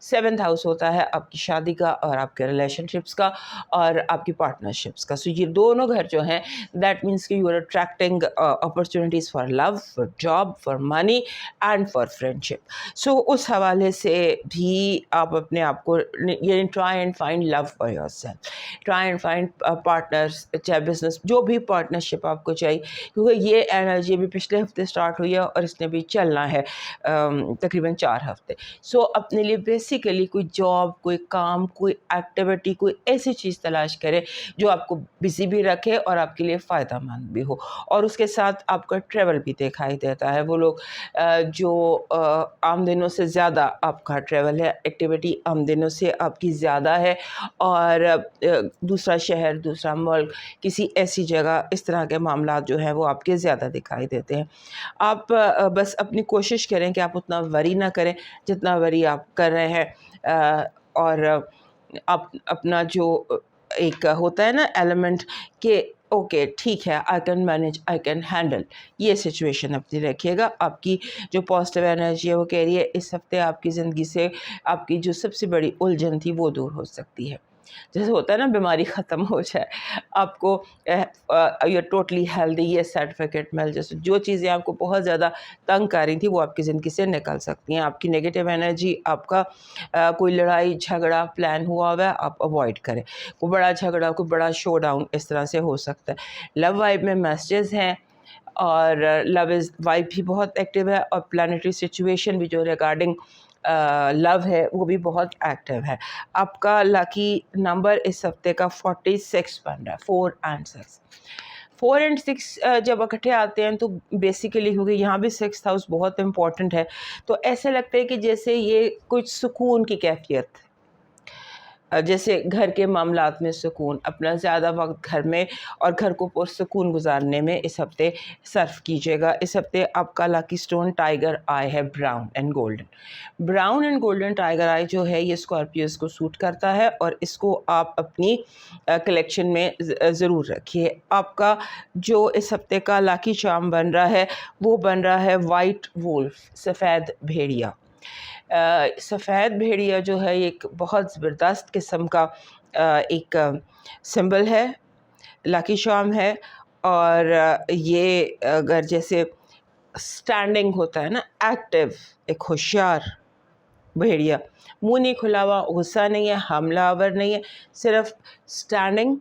Speaker 1: 7th house ہوتا ہے آپ کی شادی کا اور آپ کے ریلیشن شپس کا اور آپ کی پارٹنرشپس کا. سو یہ دونوں گھر جو ہیں دیٹ مینس کہ you are attracting opportunities for love, for job, for money and for friendship. So اس حوالے سے بھی آپ اپنے آپ کو یعنی try and find love for yourself, try and find partners, چاہے بزنس جو بھی پارٹنرشپ آپ کو چاہیے، کیونکہ یہ انرجی بھی پچھلے ہفتے سٹارٹ ہوئی ہے اور اس نے بھی چلنا ہے تقریباً 4 ہفتے. سو اپنے لیے بیسیکلی کوئی جاب، کوئی کام، کوئی ایکٹیویٹی، کوئی ایسی چیز تلاش کرے جو آپ کو بزی بھی رکھے اور آپ کے لیے فائدہ مند بھی ہو. اور اس کے ساتھ آپ کا ٹریول بھی دکھائی دیتا ہے. وہ لوگ جو عام دنوں سے زیادہ آپ کا ٹریول ہے، ایکٹیویٹی عام دنوں سے آپ کی زیادہ ہے، اور دوسرا شہر، دوسرا ملک، کسی ایسی جگہ اس طرح کے معاملات جو ہیں وہ آپ کے زیادہ دکھائی دیتے ہیں. آپ بس اپنی کوشش کریں کہ آپ اتنا وری نہ کریں جتنا وری آپ کر رہے ہیں، اور آپ اپنا جو ایک ہوتا ہے نا ایلیمنٹ کہ اوکے ٹھیک ہے، I can manage, I can handle, یہ سچویشن اپنی رکھیے گا. آپ کی جو پازیٹیو انرجی ہے وہ کہہ رہی ہے اس ہفتے آپ کی زندگی سے آپ کی جو سب سے بڑی الجھن تھی وہ دور ہو سکتی ہے. جیسے ہوتا ہے نا بیماری ختم ہو جائے، آپ کو یو ٹوٹلی ہیلدی، یہ سرٹیفکیٹ مل جیسے جو چیزیں آپ کو بہت زیادہ تنگ کر رہی تھیں وہ آپ کی زندگی سے نکل سکتی ہیں. آپ کی نگیٹو انرجی، آپ کا کوئی لڑائی جھگڑا پلان ہوا ہے آپ اوائڈ کریں. کوئی بڑا جھگڑا، کوئی بڑا شو ڈاؤن اس طرح سے ہو سکتا ہے. لو وائب میں میسیجز ہیں اور لو از وائب بھی بہت ایکٹیو ہے, اور پلانیٹری سچویشن بھی جو ریگارڈنگ لو ہے وہ بھی بہت ایکٹیو ہے. آپ کا لاکی نمبر اس ہفتے کا 46 بن رہا ہے, 4 and 6. 4 and 6 جب اکٹھے آتے ہیں تو بیسیکلی کیونکہ یہاں بھی 6th ہاؤس بہت امپورٹنٹ ہے, تو ایسے لگتا ہے کہ جیسے یہ کچھ سکون کی کیفیت, جیسے گھر کے معاملات میں سکون, اپنا زیادہ وقت گھر میں اور گھر کو پرسکون گزارنے میں اس ہفتے صرف کیجیے گا. اس ہفتے آپ کا لاکی سٹون ٹائیگر آئی ہے brown and golden. Brown and golden tiger eye جو ہے یہ اسکارپیوز کو سوٹ کرتا ہے, اور اس کو آپ اپنی کلیکشن میں ضرور رکھیے. آپ کا جو اس ہفتے کا لاکی چارم بن رہا ہے وہ بن رہا ہے وائٹ وولف, سفید بھیڑیا. سفید بھیڑیا جو ہے ایک بہت زبردست قسم کا ایک سمبل ہے, لاکی چارم ہے, اور یہ اگر جیسے اسٹینڈنگ ہوتا ہے نا, ایکٹیو, ایک ہوشیار بھیڑیا, منہ نہیں کھلا ہوا, غصہ نہیں ہے, حملہ آور نہیں ہے, صرف اسٹینڈنگ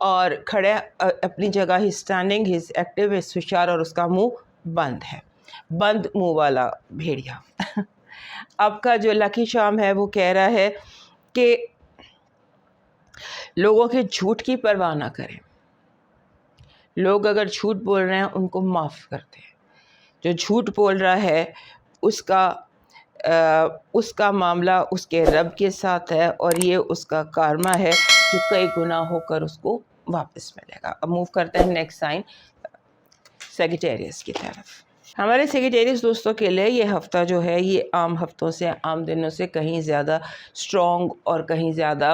Speaker 1: اور کھڑے اپنی جگہ ہی, اسٹینڈنگ, ہی از ایکٹیو, از ہوشیار, اور اس کا منہ بند ہے, بند منہ والا بھیڑیا. آپ کا جو لاکی چارم ہے وہ کہہ رہا ہے کہ لوگوں کے جھوٹ کی پرواہ نہ کریں. لوگ اگر جھوٹ بول رہے ہیں ان کو معاف کرتے ہیں. جو جھوٹ بول رہا ہے اس کا معاملہ اس کے رب کے ساتھ ہے, اور یہ اس کا کارما ہے جو کئی گنا ہو کر اس کو واپس ملے گا. اب موو کرتے ہیں نیکسٹ سائن سیجیٹیریس کی طرف. ہمارے سیجیٹیریس دوستوں کے لیے یہ ہفتہ جو ہے یہ عام ہفتوں سے, عام دنوں سے کہیں زیادہ اسٹرانگ اور کہیں زیادہ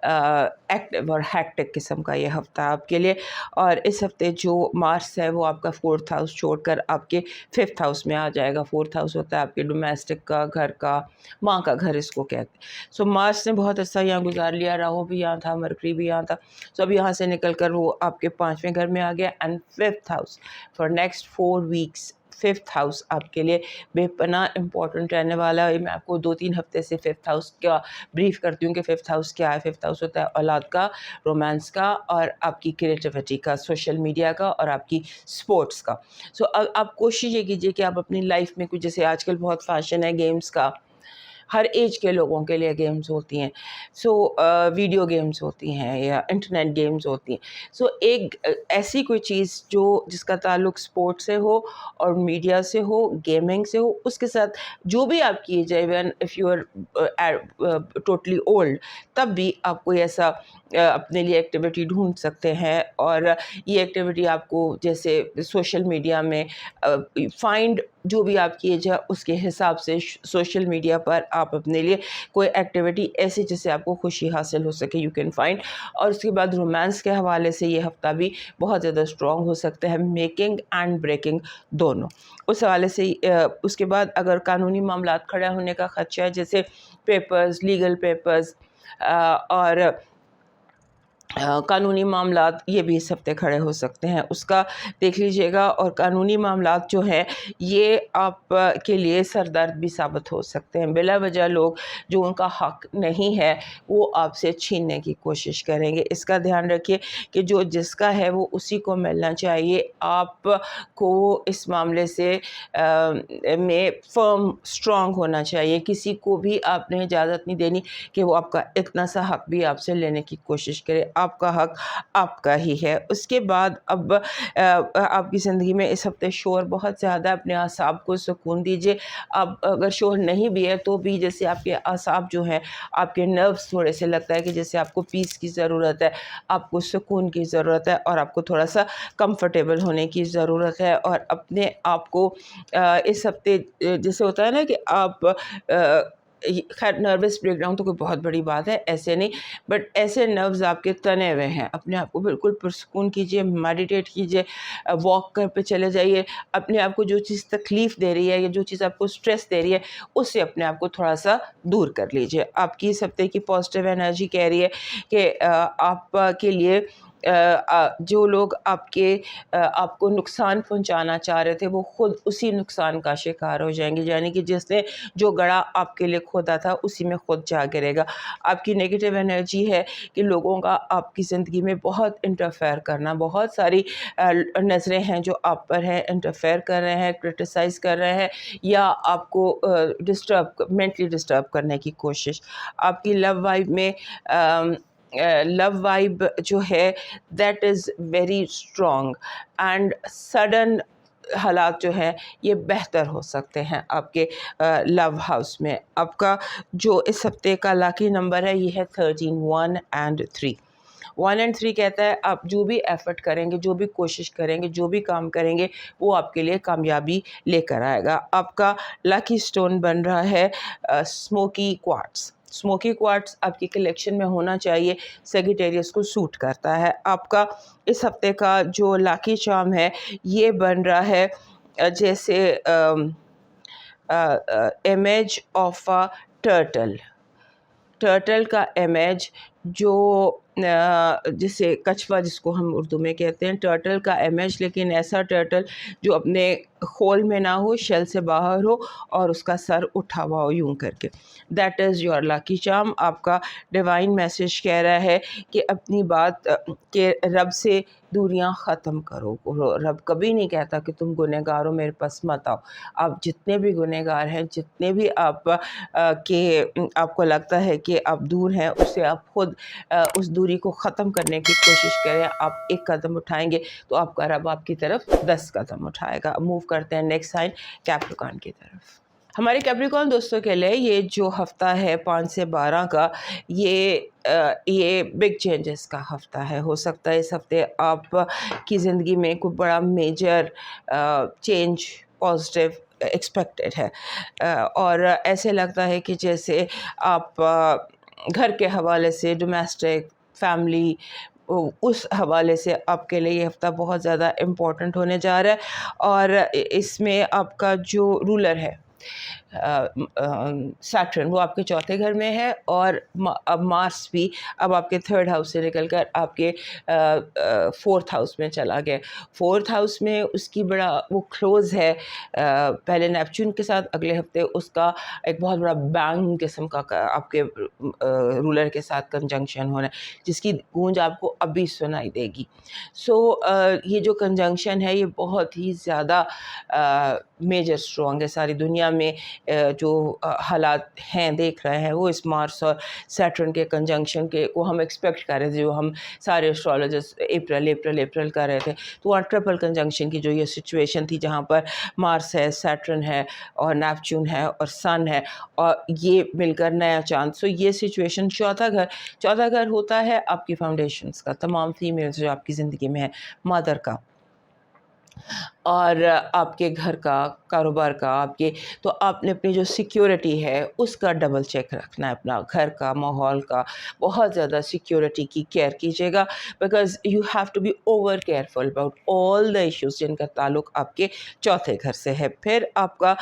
Speaker 1: ایکٹیو اور ہیکٹک قسم کا یہ ہفتہ آپ کے لیے. اور اس ہفتے جو مارس ہے وہ آپ کا 4th ہاؤس چھوڑ کر آپ کے 5th ہاؤس میں آ جائے گا. 4th ہاؤس ہوتا ہے آپ کے ڈومیسٹک کا, گھر کا, ماں کا گھر اس کو کہتے ہیں. سو مارس نے بہت عرصہ یہاں گزار لیا, راہو بھی یہاں تھا, مرکری بھی یہاں تھا, سو اب یہاں سے نکل کر وہ آپ کے 5ویں گھر میں آ گیا. And 5th house for next 4 weeks, 5th house آپ کے لیے بے پناہ امپورٹنٹ رہنے والا ہے. میں آپ کو 2-3 ہفتے سے 5th ہاؤس کا بریف کرتی ہوں کہ 5th ہاؤس کیا ہے. 5th ہاؤس ہوتا ہے اولاد کا, رومانس کا, اور آپ کی کریٹیوٹی کا, سوشل میڈیا کا, اور آپ کی سپورٹس کا. سو آپ کوشش یہ کیجیے کہ آپ اپنی لائف میں کچھ, جیسے آج کل بہت فیشن ہے گیمز کا, ہر ایج کے لوگوں کے لیے گیمز ہوتی ہیں. سو ویڈیو گیمز ہوتی ہیں یا انٹرنیٹ گیمز ہوتی ہیں. سو ایک ایسی کوئی چیز جو جس کا تعلق سپورٹ سے ہو اور میڈیا سے ہو, گیمنگ سے ہو, اس کے ساتھ جو بھی آپ کیے جائے, even if you are totally old, تب بھی آپ کوئی ایسا اپنے لیے ایکٹیویٹی ڈھونڈ سکتے ہیں. اور یہ ایکٹیویٹی آپ کو جیسے سوشل میڈیا میں فائنڈ جو بھی آپ کیے جائے اس کے حساب سے سوشل میڈیا پر آپ اپنے لیے کوئی ایکٹیویٹی ایسی جس سے آپ کو خوشی حاصل ہو سکے, یو کین فائنڈ. اور اس کے بعد رومانس کے حوالے سے یہ ہفتہ بھی بہت زیادہ اسٹرانگ ہو سکتا ہے, میکنگ اینڈ بریکنگ دونوں. اس حوالے سے اس کے بعد اگر قانونی معاملات کھڑے ہونے کا خدشہ ہے, جیسے پیپرز, لیگل پیپرز اور قانونی معاملات, یہ بھی اس ہفتے کھڑے ہو سکتے ہیں, اس کا دیکھ لیجئے گا. اور قانونی معاملات جو ہیں یہ آپ کے لیے سر درد بھی ثابت ہو سکتے ہیں. بلا وجہ لوگ جو ان کا حق نہیں ہے وہ آپ سے چھیننے کی کوشش کریں گے. اس کا دھیان رکھیے کہ جو جس کا ہے وہ اسی کو ملنا چاہیے. آپ کو اس معاملے سے میں فرم اسٹرانگ ہونا چاہیے. کسی کو بھی آپ نے اجازت نہیں دینی کہ وہ آپ کا اتنا سا حق بھی آپ سے لینے کی کوشش کرے. آپ کا حق آپ کا ہی ہے. اس کے بعد اب آپ کی زندگی میں اس ہفتے شور بہت زیادہ, اپنے اعصاب کو سکون دیجیے. اب اگر شور نہیں بھی ہے تو بھی جیسے آپ کے اعصاب جو ہیں, آپ کے نروز تھوڑے سے لگتا ہے کہ جیسے آپ کو پیس کی ضرورت ہے, آپ کو سکون کی ضرورت ہے, اور آپ کو تھوڑا سا کمفرٹیبل ہونے کی ضرورت ہے. اور اپنے آپ کو اس ہفتے جیسے ہوتا ہے نا کہ آپ خیر نروس بریک ڈاؤن تو کوئی بہت بڑی بات ہے, ایسے نہیں, بٹ ایسے نروز آپ کے تنے ہوئے ہیں. اپنے آپ کو بالکل پرسکون کیجیے, میڈیٹیٹ کیجیے, واک پہ چلے جائیے. اپنے آپ کو جو چیز تکلیف دے رہی ہے یا جو چیز آپ کو سٹریس دے رہی ہے اس سے اپنے آپ کو تھوڑا سا دور کر لیجیے. آپ کی اس ہفتے کی پازیٹیو انرجی کہہ رہی ہے کہ آپ کے لیے جو لوگ آپ کو نقصان پہنچانا چاہ رہے تھے وہ خود اسی نقصان کا شکار ہو جائیں گے، یعنی کہ جس نے جو گڑھا آپ کے لیے کھودا تھا اسی میں خود جا گرے گا۔ آپ کی نیگیٹو انرجی ہے کہ لوگوں کا آپ کی زندگی میں بہت انٹرفیئر کرنا، بہت ساری نظریں ہیں جو آپ پر ہیں، انٹرفیئر کر رہے ہیں، کرٹیسائز کر رہے ہیں، یا آپ کو مینٹلی ڈسٹرب کرنے کی کوشش۔ آپ کی لو وائب جو ہے that is very strong, and sudden حالات جو ہیں یہ بہتر ہو سکتے ہیں آپ کے لو ہاؤس میں۔ آپ کا جو اس ہفتے کا لاکی نمبر ہے یہ ہے 13، 1 and 3۔ 1 and 3 کہتا ہے آپ جو بھی ایفرٹ کریں گے، جو بھی کوشش کریں گے، جو بھی کام کریں گے وہ آپ کے لیے کامیابی لے کر آئے گا۔ آپ کا لاکی سٹون بن رہا ہے اسموکی کوارٹز۔ اسموکی کوارٹز آپ کی کلیکشن میں ہونا چاہیے، سیگیٹیریس کو سوٹ کرتا ہے۔ آپ کا اس ہفتے کا جو لاکی چارم ہے یہ بن رہا ہے جیسے امیج آف اے ٹرٹل کا امیج، جو جسے کچھوا جس کو ہم اردو میں کہتے ہیں، ٹرٹل کا امیج، لیکن ایسا ٹرٹل جو اپنے خول میں نہ ہو، شیل سے باہر ہو اور اس کا سر اٹھا ہوا ہو یوں کر کے۔ That is your lucky charm. آپ کا ڈیوائن میسج کہہ رہا ہے کہ اپنی بات کہ رب سے دوریاں ختم کرو۔ رب کبھی نہیں کہتا کہ تم گنہگار ہو میرے پاس مت آؤ۔ آپ جتنے بھی گنہگار ہیں، جتنے بھی آپ کو لگتا ہے کہ آپ دور ہیں، اس سے آپ خود اس دوری کو ختم کرنے کی کوشش کریں۔ آپ ایک قدم اٹھائیں گے تو آپ کا رب آپ کی طرف 10 قدم اٹھائے گا۔ موو کرتے ہیں نیکسٹ سائن کیپریکارن کی طرف۔ ہمارے کیپریکارن دوستوں کے لیے یہ جو ہفتہ ہے 5 سے 12 کا، یہ بگ چینجز کا ہفتہ ہے۔ ہو سکتا ہے اس ہفتے آپ کی زندگی میں کوئی بڑا میجر چینج پازیٹیو ایکسپیکٹڈ ہے، اور ایسے لگتا ہے کہ جیسے آپ گھر کے حوالے سے، ڈومیسٹک فیملی، اس حوالے سے آپ کے لیے یہ ہفتہ بہت زیادہ امپورٹنٹ ہونے جا رہا ہے۔ اور اس میں آپ کا جو رولر ہے سیٹرن، وہ آپ کے چوتھے گھر میں ہے، اور اب مارس بھی اب آپ کے 3rd ہاؤس سے نکل کر آپ کے 4th ہاؤس میں چلا گیا۔ 4th ہاؤس میں اس کی بڑا وہ کلوز ہے پہلے نیپچون کے ساتھ، اگلے ہفتے اس کا ایک بہت بڑا بینگ قسم کا آپ کے رولر کے ساتھ کنجنکشن ہونا ہے، جس کی گونج آپ کو ابھی سنائی دے گی۔ سو یہ جو کنجنکشن ہے یہ بہت ہی زیادہ میجر اسٹرانگ ہے۔ ساری دنیا میں جو حالات ہیں دیکھ رہے ہیں وہ اس مارس اور سیٹرن کے کنجنکشن کے کو ہم ایکسپیکٹ کر رہے تھے، جو ہم سارے اسٹرالوجرس اپریل کر رہے تھے۔ تو وہاں ٹرپل کنجنکشن کی جو یہ سچویشن تھی، جہاں پر مارس ہے، سیٹرن ہے اور نیپچون ہے اور سن ہے، اور یہ مل کر نیا چاند، سو یہ سچویشن چوتھا گھر ہوتا ہے آپ کی فاؤنڈیشنز کا، تمام فیمیلز جو آپ کی زندگی میں ہے، مدر کا اور آپ کے گھر کا، کاروبار کا، تو آپ نے اپنی جو سیکیورٹی ہے اس کا ڈبل چیک رکھنا ہے، اپنا گھر کا، ماحول کا، بہت زیادہ سیکیورٹی کی کیئر کیجیے گا، because you have to be over careful about all the issues جن کا تعلق آپ کے چوتھے گھر سے ہے۔ پھر آپ کا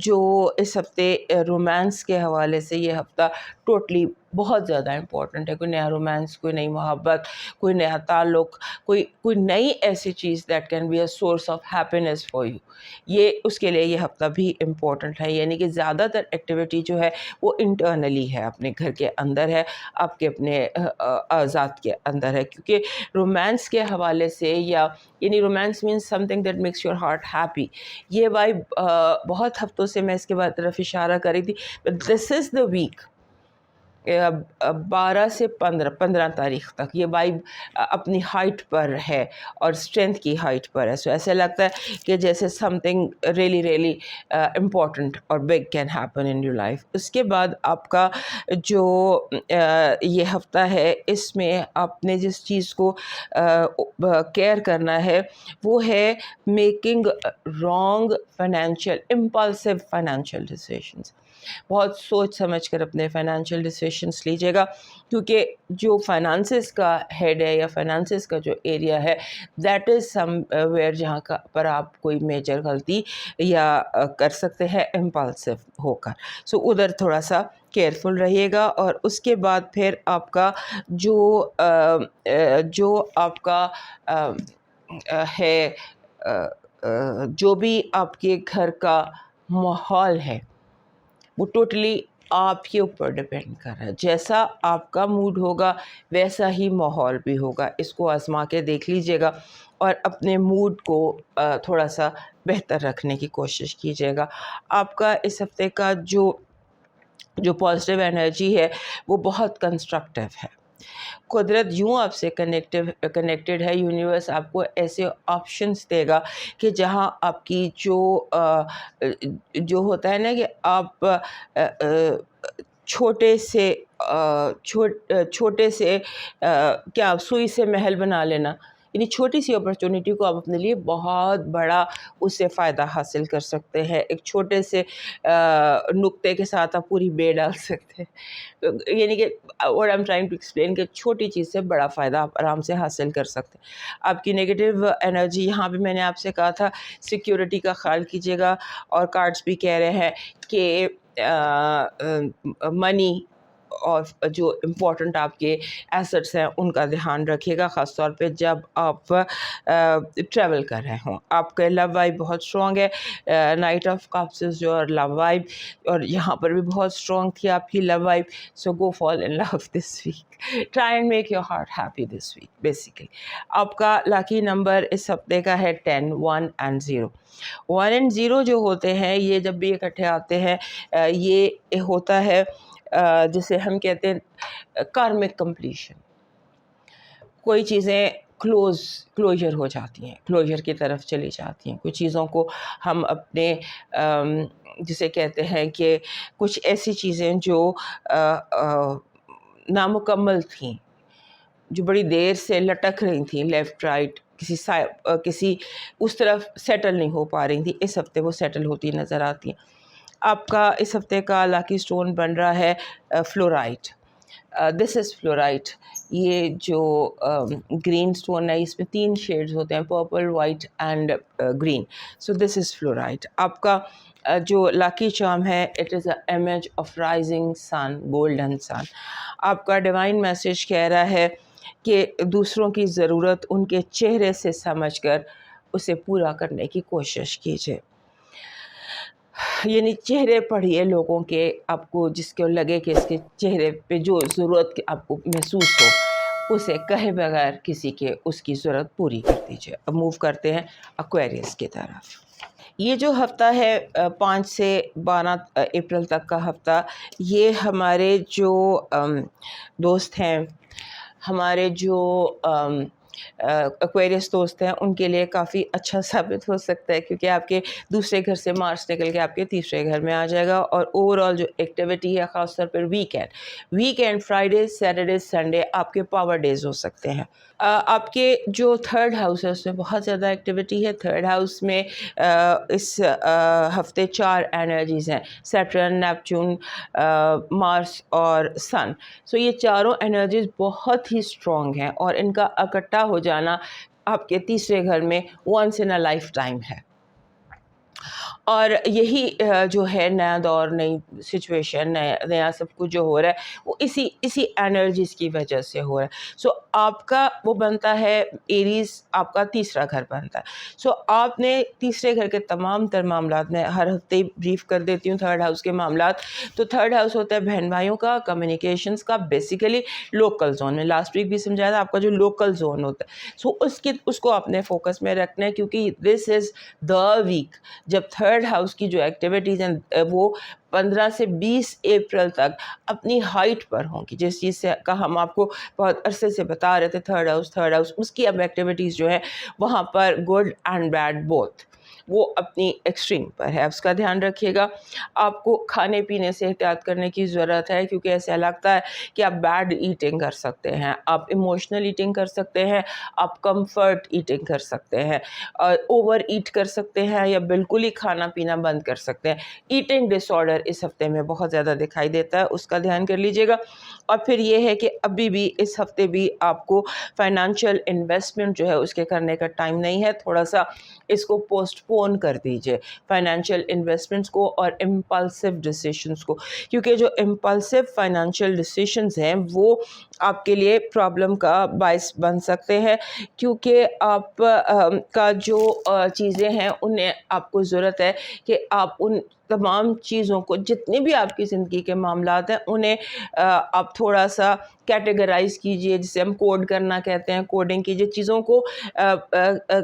Speaker 1: جو اس ہفتے رومانس کے حوالے سے یہ ہفتہ ٹوٹلی بہت زیادہ امپورٹنٹ ہے۔ کوئی نیا رومانس، کوئی نئی محبت، کوئی نیا تعلق، کوئی نئی ایسی چیز that can be a source of happiness for you, یہ اس کے لیے یہ ہفتہ بھی امپورٹنٹ ہے۔ یعنی کہ زیادہ تر ایکٹیویٹی جو ہے وہ انٹرنلی ہے، اپنے گھر کے اندر ہے، آپ کے اپنے ذات کے اندر ہے، کیونکہ رومانس کے حوالے سے یعنی romance means some thing that makes your heart happy, یہ وائب بہت ہفتوں سے میں اس کے طرف اشارہ کر رہی تھی۔ دس از دا ویک 12 سے 15 تاریخ تک یہ وائب اپنی ہائٹ پر ہے اور اسٹرینتھ کی ہائٹ پر ہے۔ سو ایسے لگتا ہے کہ جیسے سم تھنگ ریئلی امپورٹنٹ اور big can happen in your life. اس کے بعد آپ کا جو یہ ہفتہ ہے، اس میں آپ نے جس چیز کو کیئر کرنا ہے وہ ہے making wrong impulsive financial decisions. بہت سوچ سمجھ کر اپنے فائنینشیل ڈیسیشنس لیجیے گا، کیونکہ جو فائنانسز کا ہیڈ ہے یا فائنانسز کا جو ایریا ہے دیٹ از سم ویئر جہاں پر آپ کوئی میجر غلطی یا کر سکتے ہیں امپلسو ہو کر، سو ادھر تھوڑا سا کیئرفل رہیے گا. اور اس کے بعد پھر آپ کا جو آپ کا ہے جو بھی آپ کے گھر کا ماحول ہے وہ ٹوٹلی آپ کے اوپر ڈپینڈ کر رہا ہے. جیسا آپ کا موڈ ہوگا ویسا ہی ماحول بھی ہوگا. اس کو آزما کے دیکھ لیجیے گا اور اپنے موڈ کو تھوڑا سا بہتر رکھنے کی کوشش کیجیے گا. آپ کا اس ہفتے کا جو پازیٹیو انرجی ہے وہ بہت کنسٹرکٹیو ہے. قدرت یوں آپ سے کنیکٹڈ ہے. یونیورس آپ کو ایسے آپشنس دے گا کہ جہاں آپ کی جو ہوتا ہے نا کہ آپ چھوٹے سے کیا سوئی سے محل بنا لینا، یعنی چھوٹی سی اپرچونیٹی کو آپ اپنے لیے بہت بڑا اس سے فائدہ حاصل کر سکتے ہیں. ایک چھوٹے سے نقطے کے ساتھ آپ پوری بے ڈال سکتے ہیں. یعنی کہ what I'm trying to explain کہ چھوٹی چیز سے بڑا فائدہ آپ آرام سے حاصل کر سکتے ہیں. آپ کی نیگیٹو انرجی، یہاں بھی میں نے آپ سے کہا تھا سیکیورٹی کا خیال کیجیے گا، اور کارڈز بھی کہہ رہے ہیں کہ منی اور جو امپورٹنٹ آپ کے ایسٹس ہیں ان کا دھیان رکھیے گا، خاص طور پہ جب آپ ٹریول کر رہے ہوں. آپ کا لو وائب بہت اسٹرانگ ہے. نائٹ آف کپس جو اور لو وائب، اور یہاں پر بھی بہت اسٹرانگ تھی آپ کی love vibe. So go fall in love this week. Try and make your heart happy this week. Basically آپ کا لاکی نمبر اس ہفتے کا ہے 10, 1 and 0. 1 and 0 جو ہوتے ہیں یہ جب بھی اکٹھے آتے ہیں یہ ہوتا ہے جسے ہم کہتے ہیں کارمک کمپلیشن. کوئی چیزیں کلوجر ہو جاتی ہیں، کلوجر کی طرف چلی جاتی ہیں. کچھ چیزوں کو ہم اپنے جسے کہتے ہیں کہ کچھ ایسی چیزیں جو نامکمل تھیں، جو بڑی دیر سے لٹک رہی تھیں لیفٹ رائٹ کسی اس طرف سیٹل نہیں ہو پا رہی تھیں، اس ہفتے وہ سیٹل ہوتی نظر آتی ہیں. آپ کا اس ہفتے کا لاکی سٹون بن رہا ہے فلورائٹ. دس از فلورائٹ. یہ جو گرین سٹون ہے اس میں 3 شیڈز ہوتے ہیں، purple, white and green. So this is fluorite. آپ کا جو لاکی چارم ہے it is a image of rising sun, golden sun. آپ کا ڈیوائن میسج کہہ رہا ہے کہ دوسروں کی ضرورت ان کے چہرے سے سمجھ کر اسے پورا کرنے کی کوشش کیجیے. یعنی چہرے پڑھیے لوگوں کے، آپ کو جس کو لگے کہ اس کے چہرے پہ جو ضرورت آپ کو محسوس ہو اسے کہے بغیر کسی کے اس کی ضرورت پوری کر دیجیے. اب موو کرتے ہیں ایکویریس کی طرف. یہ جو ہفتہ ہے 5 سے 12 اپریل تک کا ہفتہ، یہ ہمارے جو دوست ہیں، ہمارے جو ایکویریس دوست ہیں ان کے لیے کافی اچھا ثابت ہو سکتا ہے، کیونکہ آپ کے دوسرے گھر سے مارس نکل کے آپ کے تیسرے گھر میں آ جائے گا. اور اوور آل جو ایکٹیویٹی ہے خاص طور پر ویکینڈ فرائیڈے، سیٹرڈے، سنڈے آپ کے پاور ڈیز ہو سکتے ہیں. آپ کے جو 3rd ہاؤس ہے اس میں بہت زیادہ ایکٹیویٹی ہے. 3rd ہاؤس میں اس ہفتے 4 انرجیز ہیں، سیٹرن، نیپچون، مارس اور سن. سو یہ چاروں انرجیز بہت ہی اسٹرانگ ہیں اور ان کا اکٹھا ہو جانا آپ کے تیسرے گھر میں once in a lifetime ہے. اور یہی جو ہے نیا دور، نئی سچویشن، نیا سب کچھ جو ہو رہا ہے وہ اسی انرجیز کی وجہ سے ہو رہا ہے. سو آپ کا وہ بنتا ہے ایریز، آپ کا تیسرا گھر بنتا ہے. سو آپ نے تیسرے گھر کے تمام تر معاملات میں ہر ہفتے بریف کر دیتی ہوں 3rd ہاؤس کے معاملات. تو 3rd ہاؤس ہوتا ہے بہن بھائیوں کا، کمیونیکیشنز کا، بیسیکلی لوکل زون میں لاسٹ ویک بھی سمجھایا تھا آپ کا جو لوکل زون ہوتا ہے. سو اس کو اپنے فوکس میں رکھنا ہے، کیونکہ دس از دا ویک جب 3rd ہاؤس کی جو ایکٹیویٹیز ہیں وہ 15 سے 20 اپریل تک اپنی ہائٹ پر ہوں گی. جس چیز سے کا ہم آپ کو بہت عرصے سے بتا رہے تھے 3rd ہاؤس اس کی اب ایکٹیویٹیز جو ہے وہاں پر گڈ اینڈ بیڈ بوتھ وہ اپنی ایکسٹریم پر ہے. اس کا دھیان رکھیے گا. آپ کو کھانے پینے سے احتیاط کرنے کی ضرورت ہے، کیونکہ ایسا لگتا ہے کہ آپ بیڈ ایٹنگ کر سکتے ہیں، آپ ایموشنل ایٹنگ کر سکتے ہیں، آپ کمفرٹ ایٹنگ کر سکتے ہیں، اوور ایٹ کر سکتے ہیں، یا بالکل ہی کھانا پینا بند کر سکتے ہیں. ایٹنگ ڈس آرڈر اس ہفتے میں بہت زیادہ دکھائی دیتا ہے، اس کا دھیان کر لیجیے گا. اور پھر یہ ہے کہ ابھی بھی اس ہفتے بھی آپ کو فائنانشیل انویسٹمنٹ جو ہے اس کے کرنے کا ٹائم نہیں ہے. تھوڑا سا اس کو پوسٹ پون کر دیجیے فائنینشیل انویسٹمنٹس کو اور امپلسو ڈیسیشنس کو، کیونکہ جو امپلسو فائنینشیل ڈیسیشنز ہیں وہ آپ کے لیے پرابلم کا باعث بن سکتے ہیں، کیونکہ آپ کا جو چیزیں ہیں انہیں آپ کو ضرورت ہے کہ آپ ان تمام چیزوں کو، جتنے بھی آپ کی زندگی کے معاملات ہیں انہیں آپ تھوڑا سا کیٹیگرائز کیجئے، جسے ہم کوڈ کرنا کہتے ہیں، کوڈنگ کیجئے، چیزوں کو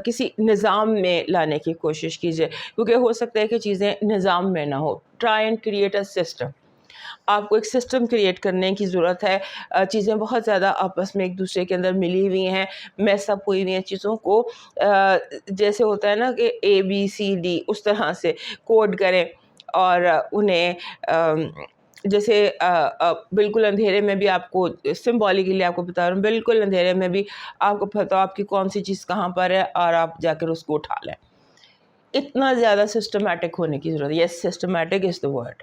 Speaker 1: کسی نظام میں لانے کی کوشش کیجئے، کیونکہ ہو سکتا ہے کہ چیزیں نظام میں نہ ہو. Try and create a system. آپ کو ایک سسٹم کریٹ کرنے کی ضرورت ہے. چیزیں بہت زیادہ آپس میں ایک دوسرے کے اندر ملی ہوئی ہیں، میس اپ ہوئی ہوئی ہیں چیزوں کو، جیسے ہوتا ہے نا کہ ABCD اس طرح سے کوڈ کریں اور انہیں جیسے بالکل اندھیرے میں بھی آپ کو سمبولیکلی آپ کو بتا رہا ہوں، بالکل اندھیرے میں بھی آپ کو پتہ آپ کی کون سی چیز کہاں پر ہے اور آپ جا کر اس کو اٹھا لیں. اتنا زیادہ سسٹمیٹک ہونے کی ضرورت ہے. Yes, systematic is the word.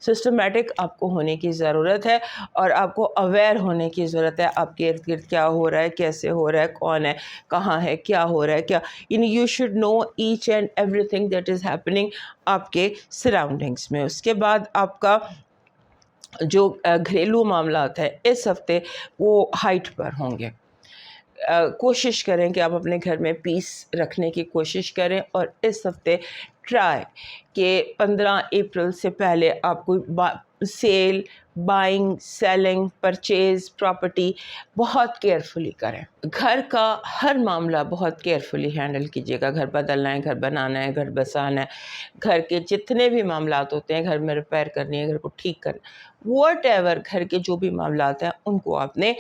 Speaker 1: Systematic آپ کو ہونے کی ضرورت ہے اور آپ کو اویئر ہونے کی ضرورت ہے آپ کے ارد گرد کیا ہو رہا ہے، کیسے ہو رہا ہے، کون ہے، کہاں ہے، کیا ہو رہا ہے، کیا you should know each and everything that is happening آپ کے سراؤنڈنگس میں. اس کے بعد آپ کا جو گھریلو معاملات ہیں اس ہفتے وہ ہائٹ پر ہوں گے. کوشش کریں کہ آپ اپنے گھر میں پیس رکھنے کی کوشش کریں، اور اس ہفتے ٹرائی کہ 15 اپریل سے پہلے آپ کو sale, buying, selling, purchase property بہت کیئرفلی کریں. گھر کا ہر معاملہ بہت کیئرفلی ہینڈل کیجیے گا. گھر بدلنا ہے، گھر بنانا ہے، گھر بسانا ہے، گھر کے جتنے بھی معاملات ہوتے ہیں، گھر میں ریپیئر کرنی ہے، گھر کو ٹھیک کرنا، واٹ ایور گھر کے جو بھی معاملات ہیں ان کو آپ نے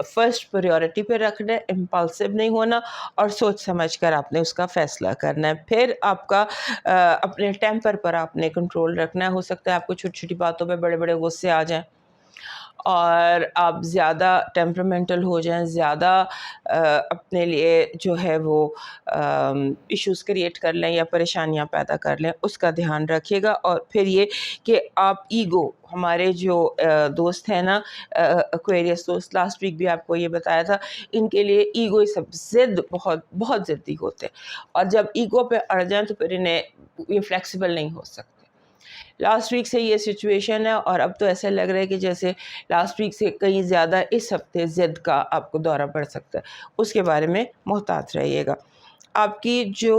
Speaker 1: فرسٹ پریورٹی پہ رکھنا ہے. امپلسو نہیں ہونا اور سوچ سمجھ کر آپ نے اس کا فیصلہ کرنا ہے. پھر آپ کا اپنے ٹیمپر پر آپ نے کنٹرول رکھنا ہے. ہو سکتا ہے آپ کو چھوٹی چھوٹی باتوں پہ بڑے بڑے غصے آ جائیں اور آپ زیادہ ٹیمپرمنٹل ہو جائیں، زیادہ اپنے لیے جو ہے وہ ایشوز کریٹ کر لیں یا پریشانیاں پیدا کر لیں. اس کا دھیان رکھیے گا. اور پھر یہ کہ آپ ایگو، ہمارے جو دوست ہیں نا ایکویریس دوست، لاسٹ ویک بھی آپ کو یہ بتایا تھا، ان کے لیے ایگو سب ضد بہت بہت ضدی ہوتے ہیں، اور جب ایگو پہ اڑ جائیں تو پھر انہیں یہ فلیکسیبل نہیں ہو سکتے. لاسٹ ویک سے یہ سچویشن ہے، اور اب تو ایسا لگ رہا ہے کہ جیسے لاسٹ ویک سے کہیں زیادہ اس ہفتے ضد کا آپ کو دورہ پڑ سکتا ہے. اس کے بارے میں محتاط رہیے گا. آپ کی جو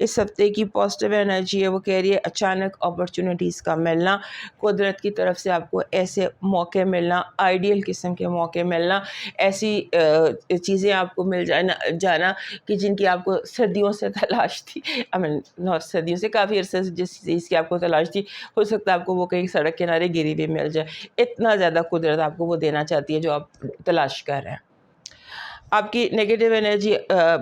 Speaker 1: اس ہفتے کی پازیٹیو انرجی ہے وہ کہہ رہی ہے اچانک اپرچونٹیز کا ملنا، قدرت کی طرف سے آپ کو ایسے موقع ملنا، آئیڈیل قسم کے موقع ملنا، ایسی چیزیں آپ کو مل جانا کہ جن کی آپ کو صدیوں سے تلاش تھی. صدیوں سے کافی عرصے سے جس چیز کی آپ کو تلاش تھی، ہو سکتا ہے آپ کو وہ کہیں سڑک کنارے گری ہوئی مل جائے. اتنا زیادہ قدرت آپ کو وہ دینا چاہتی ہے جو آپ تلاش کر رہے ہیں. آپ کی نیگیٹو انرجی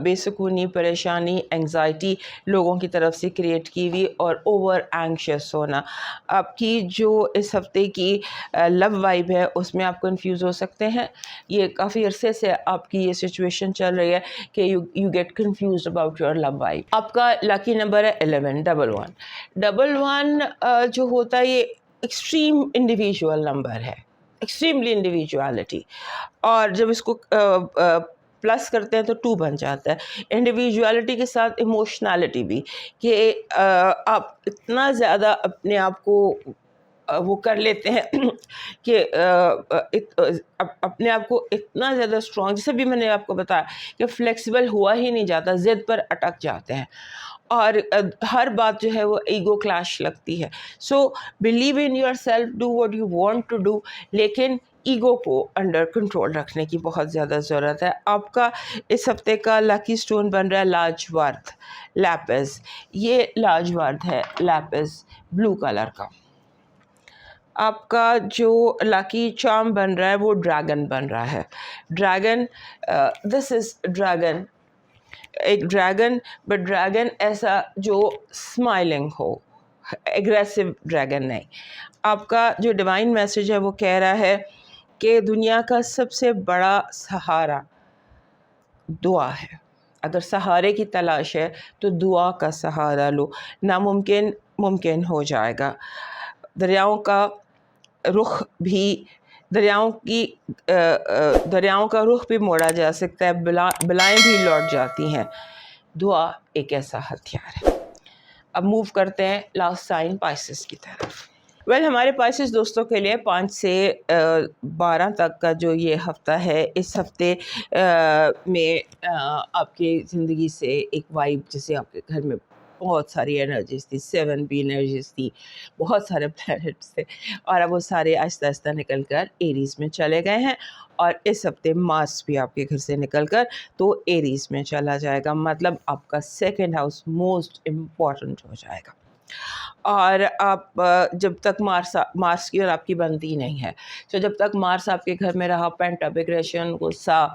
Speaker 1: بے سکونی، پریشانی، انگزائٹی لوگوں کی طرف سے کریٹ کی ہوئی، اور اوور اینکشس ہونا. آپ کی جو اس ہفتے کی لو وائب ہے اس میں آپ کنفیوز ہو سکتے ہیں. یہ کافی عرصے سے آپ کی یہ سچویشن چل رہی ہے کہ you get confused about your love vibe. آپ کا لکی نمبر ہے 11، 11. 11 جو ہوتا ہے یہ ایکسٹریم انڈیویژول نمبر ہے، ایکسٹریملی انڈیویجوالٹی، اور جب اس کو پلس کرتے ہیں تو 2 بن جاتا ہے. انڈیویجوالٹی کے ساتھ ایموشنالٹی بھی، کہ آپ اتنا زیادہ اپنے آپ کو وہ کر لیتے ہیں کہ اپنے آپ کو اتنا زیادہ اسٹرانگ، جیسے بھی میں نے آپ کو بتایا کہ فلیکسیبل ہوا ہی نہیں جاتا، ضد پر اٹک جاتے ہیں، اور ہر بات جو ہے وہ ایگو کلیش لگتی ہے. So believe in yourself, do what you want to do, لیکن ایگو کو انڈر کنٹرول رکھنے کی بہت زیادہ ضرورت ہے. آپ کا اس ہفتے کا لکی سٹون بن رہا ہے لاجورد، لیپس. یہ لاجورد ہے، لیپس بلو کلر کا. آپ کا جو لکی چارم بن رہا ہے وہ ڈریگن بن رہا ہے. ڈریگن، دس از ڈریگن، ایک ڈریگن، بٹ ڈریگن ایسا جو اسمائلنگ ہو، ایگریسو ڈریگن نہیں. آپ کا جو ڈیوائن میسج ہے وہ کہہ رہا ہے کہ دنیا کا سب سے بڑا سہارا دعا ہے. اگر سہارے کی تلاش ہے تو دعا کا سہارا لو، ناممکن ممکن ہو جائے گا. دریاؤں کا رخ بھی، دریاؤں کا رخ بھی موڑا جا سکتا ہے، بلائیں بھی لوٹ جاتی ہیں. دعا ایک ایسا ہتھیار ہے۔ اب موو کرتے ہیں لاسٹ سائن پائسس کی طرف۔ ہمارے پائسس دوستوں کے لیے 5 سے 12 تک کا جو یہ ہفتہ ہے، اس ہفتے میں آپ کی زندگی سے ایک وائب، جیسے آپ کے گھر میں بہت ساری انرجیز تھی، 7 انرجیز تھی، بہت سارے پلانٹس تھے، اور اب وہ سارے آہستہ آہستہ نکل کر ایریز میں چلے گئے ہیں، اور اس ہفتے مارس بھی آپ کے گھر سے نکل کر تو ایریز میں چلا جائے گا، مطلب آپ کا 2nd ہاؤس موسٹ امپورٹنٹ ہو جائے گا۔ اور آپ جب تک مارس کی اور آپ کی بنتی نہیں ہے، تو جب تک مارس آپ کے گھر میں رہا، پینٹ اپ ایگریشن، غصہ،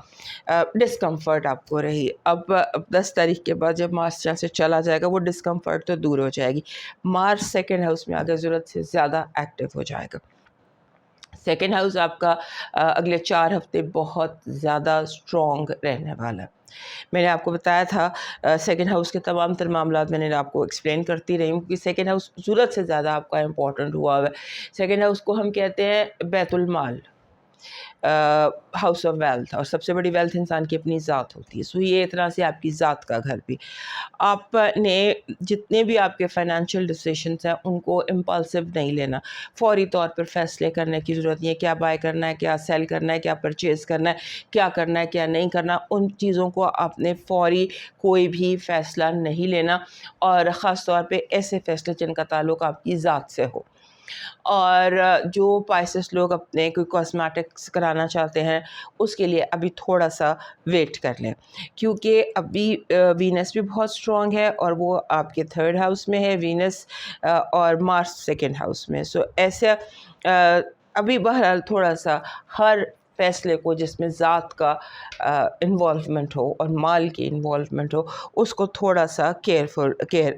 Speaker 1: ڈسکمفرٹ آپ کو رہی۔ اب 10 تاریخ کے بعد جب مارس یہاں سے چلا جائے گا، وہ ڈسکمفرٹ تو دور ہو جائے گی۔ مارس 2nd ہاؤس میں آگے ضرورت سے زیادہ ایکٹیو ہو جائے گا۔ 2nd ہاؤس آپ کا اگلے 4 ہفتے بہت زیادہ اسٹرانگ رہنے والا ہے۔ میں نے آپ کو بتایا تھا 2nd ہاؤس کے تمام تر معاملات میں نے آپ کو ایکسپلین کرتی رہی ہوں، کیونکہ 2nd ہاؤس ضرورت سے زیادہ آپ کا امپورٹنٹ ہوا ہے۔ 2nd ہاؤس کو ہم کہتے ہیں بیت المال، ہاؤس آف ویلتھ، اور سب سے بڑی ویلتھ انسان کی اپنی ذات ہوتی ہے، سو یہ ایک طرح سے آپ کی ذات کا گھر بھی۔ آپ نے جتنے بھی آپ کے فائنینشیل ڈیسیشنس ہیں ان کو امپلسو نہیں لینا، فوری طور پر فیصلے کرنے کی ضرورت نہیں ہے، کیا بائی کرنا ہے، کیا سیل کرنا ہے، کیا پرچیز کرنا ہے، کیا کرنا ہے، کیا نہیں کرنا، ان چیزوں کو آپ نے فوری کوئی بھی فیصلہ نہیں لینا، اور خاص طور پہ ایسے فیصلے جن کا تعلق آپ کی ذات سے ہو۔ اور جو پائسس لوگ اپنے کوئی کاسمیٹکس کرانا چاہتے ہیں، اس کے لیے ابھی تھوڑا سا ویٹ کر لیں، کیونکہ ابھی وینس بھی بہت اسٹرانگ ہے، اور وہ آپ کے 3rd ہاؤس میں ہے وینس، اور مارس 2nd ہاؤس میں، سو ایسے ابھی بہرحال تھوڑا سا ہر فیصلے کو جس میں ذات کا انوالومنٹ ہو اور مال کی انوالومنٹ ہو، اس کو تھوڑا سا کیئر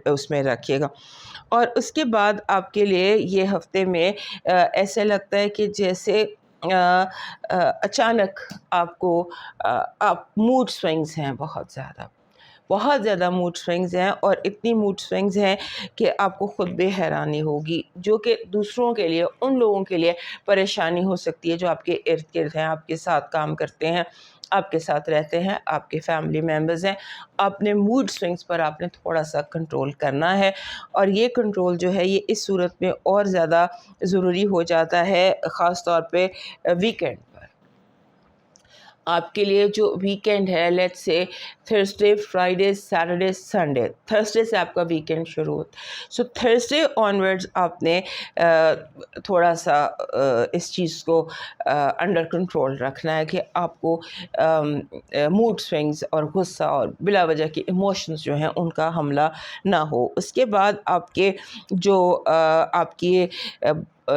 Speaker 1: اس میں رکھیے گا۔ اور اس کے بعد آپ کے لیے یہ ہفتے میں ایسے لگتا ہے کہ جیسے اچانک آپ کو آپ موڈ سوئنگز ہیں، بہت زیادہ موڈ سوئنگز ہیں، اور اتنی موڈ سوئنگز ہیں کہ آپ کو خود بھی حیرانی ہوگی، جو کہ دوسروں کے لیے، ان لوگوں کے لیے پریشانی ہو سکتی ہے جو آپ کے ارد گرد ہیں، آپ کے ساتھ کام کرتے ہیں، آپ کے ساتھ رہتے ہیں، آپ کے فیملی ممبرز ہیں۔ اپنے موڈ سوئنگز پر آپ نے تھوڑا سا کنٹرول کرنا ہے، اور یہ کنٹرول جو ہے یہ اس صورت میں اور زیادہ ضروری ہو جاتا ہے، خاص طور پہ ویکینڈ پر۔ آپ کے لیے جو ویکینڈ ہے، let's say Thursday, Friday, Saturday, Sunday, Thursday سے آپ کا ویکینڈ شروع ہوتا ہے، سو تھرسڈے آنورڈز آپ نے تھوڑا سا اس چیز کو انڈر کنٹرول رکھنا ہے کہ آپ کو موڈ سوئنگز اور غصہ اور بلا وجہ کی ایموشنز جو ہیں ان کا حملہ نہ ہو۔ اس کے بعد آپ کے جو آپ کی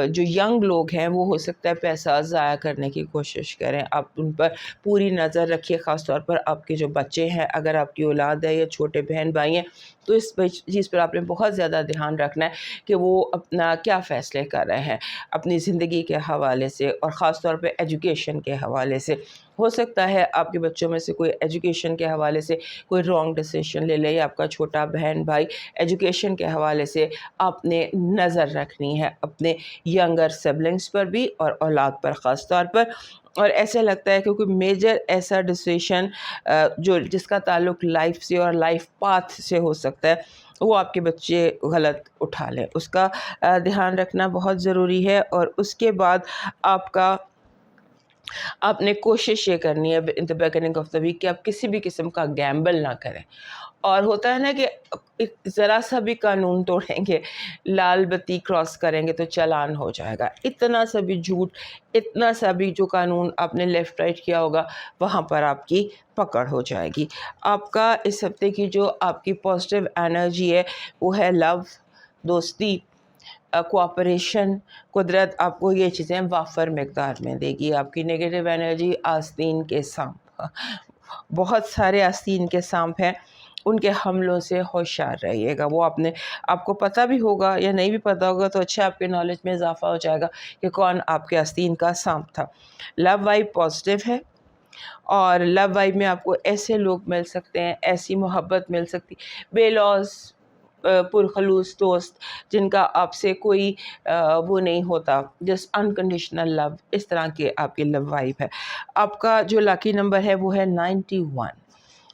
Speaker 1: جو ینگ لوگ ہیں، وہ ہو سکتا ہے پیسہ ضائع کرنے کی کوشش کریں، آپ ان پر پوری نظر رکھیے، خاص طور پر آپ کے جو بچے ہیں، اگر آپ کی اولاد ہے یا چھوٹے بہن بھائی ہیں، تو اس چیز پر آپ نے بہت زیادہ دھیان رکھنا ہے کہ وہ اپنا کیا فیصلے کر رہے ہیں اپنی زندگی کے حوالے سے، اور خاص طور پہ ایجوکیشن کے حوالے سے۔ ہو سکتا ہے آپ کے بچوں میں سے کوئی ایجوکیشن کے حوالے سے کوئی رانگ ڈیسیشن لے لے، یا آپ کا چھوٹا بہن بھائی ایجوکیشن کے حوالے سے آپ نے نظر رکھنی ہے اپنے ینگر سبلنگس پر بھی اور اولاد پر خاص طور پر۔ اور ایسے لگتا ہے کہ کوئی میجر ایسا ڈیسیشن جس کا تعلق لائف سے اور لائف پاتھ سے ہو سکتا ہے، وہ آپ کے بچے غلط اٹھا لیں، اس کا دھیان رکھنا بہت ضروری ہے۔ اور اس کے بعد آپ نے کوشش یہ کرنی ہے in the beginning of the week کہ آپ کسی بھی قسم کا گیمبل نہ کریں۔ اور ہوتا ہے نا کہ ذرا سا بھی قانون توڑیں گے، لال بتی کراس کریں گے تو چلان ہو جائے گا، اتنا سا بھی جھوٹ، اتنا سا بھی جو قانون آپ نے لیفٹ رائٹ کیا ہوگا وہاں پر آپ کی پکڑ ہو جائے گی۔ آپ کا اس ہفتے کی جو آپ کی پازیٹیو انرجی ہے وہ ہے لو، دوستی، کوآپریشن۔ قدرت آپ کو یہ چیزیں وافر مقدار میں دے گی۔ آپ کی نیگیٹو انرجی آستین کے سانپ، بہت سارے آستین کے سانپ ہیں، ان کے حملوں سے ہوشیار رہیے گا۔ وہ آپ کو پتہ بھی ہوگا یا نہیں بھی پتہ ہوگا تو اچھا آپ کے نالج میں اضافہ ہو جائے گا کہ کون آپ کے آستین کا سانپ تھا۔ لو وائب پازیٹیو ہے، اور لو وائب میں آپ کو ایسے لوگ مل سکتے ہیں، ایسی محبت مل سکتی، بے لوز پرخلوص دوست جن کا آپ سے کوئی وہ نہیں ہوتا، جس انکنڈیشنل لو، اس طرح کے آپ کی لو وائب ہے۔ آپ کا جو لاکی نمبر ہے وہ ہے 91۔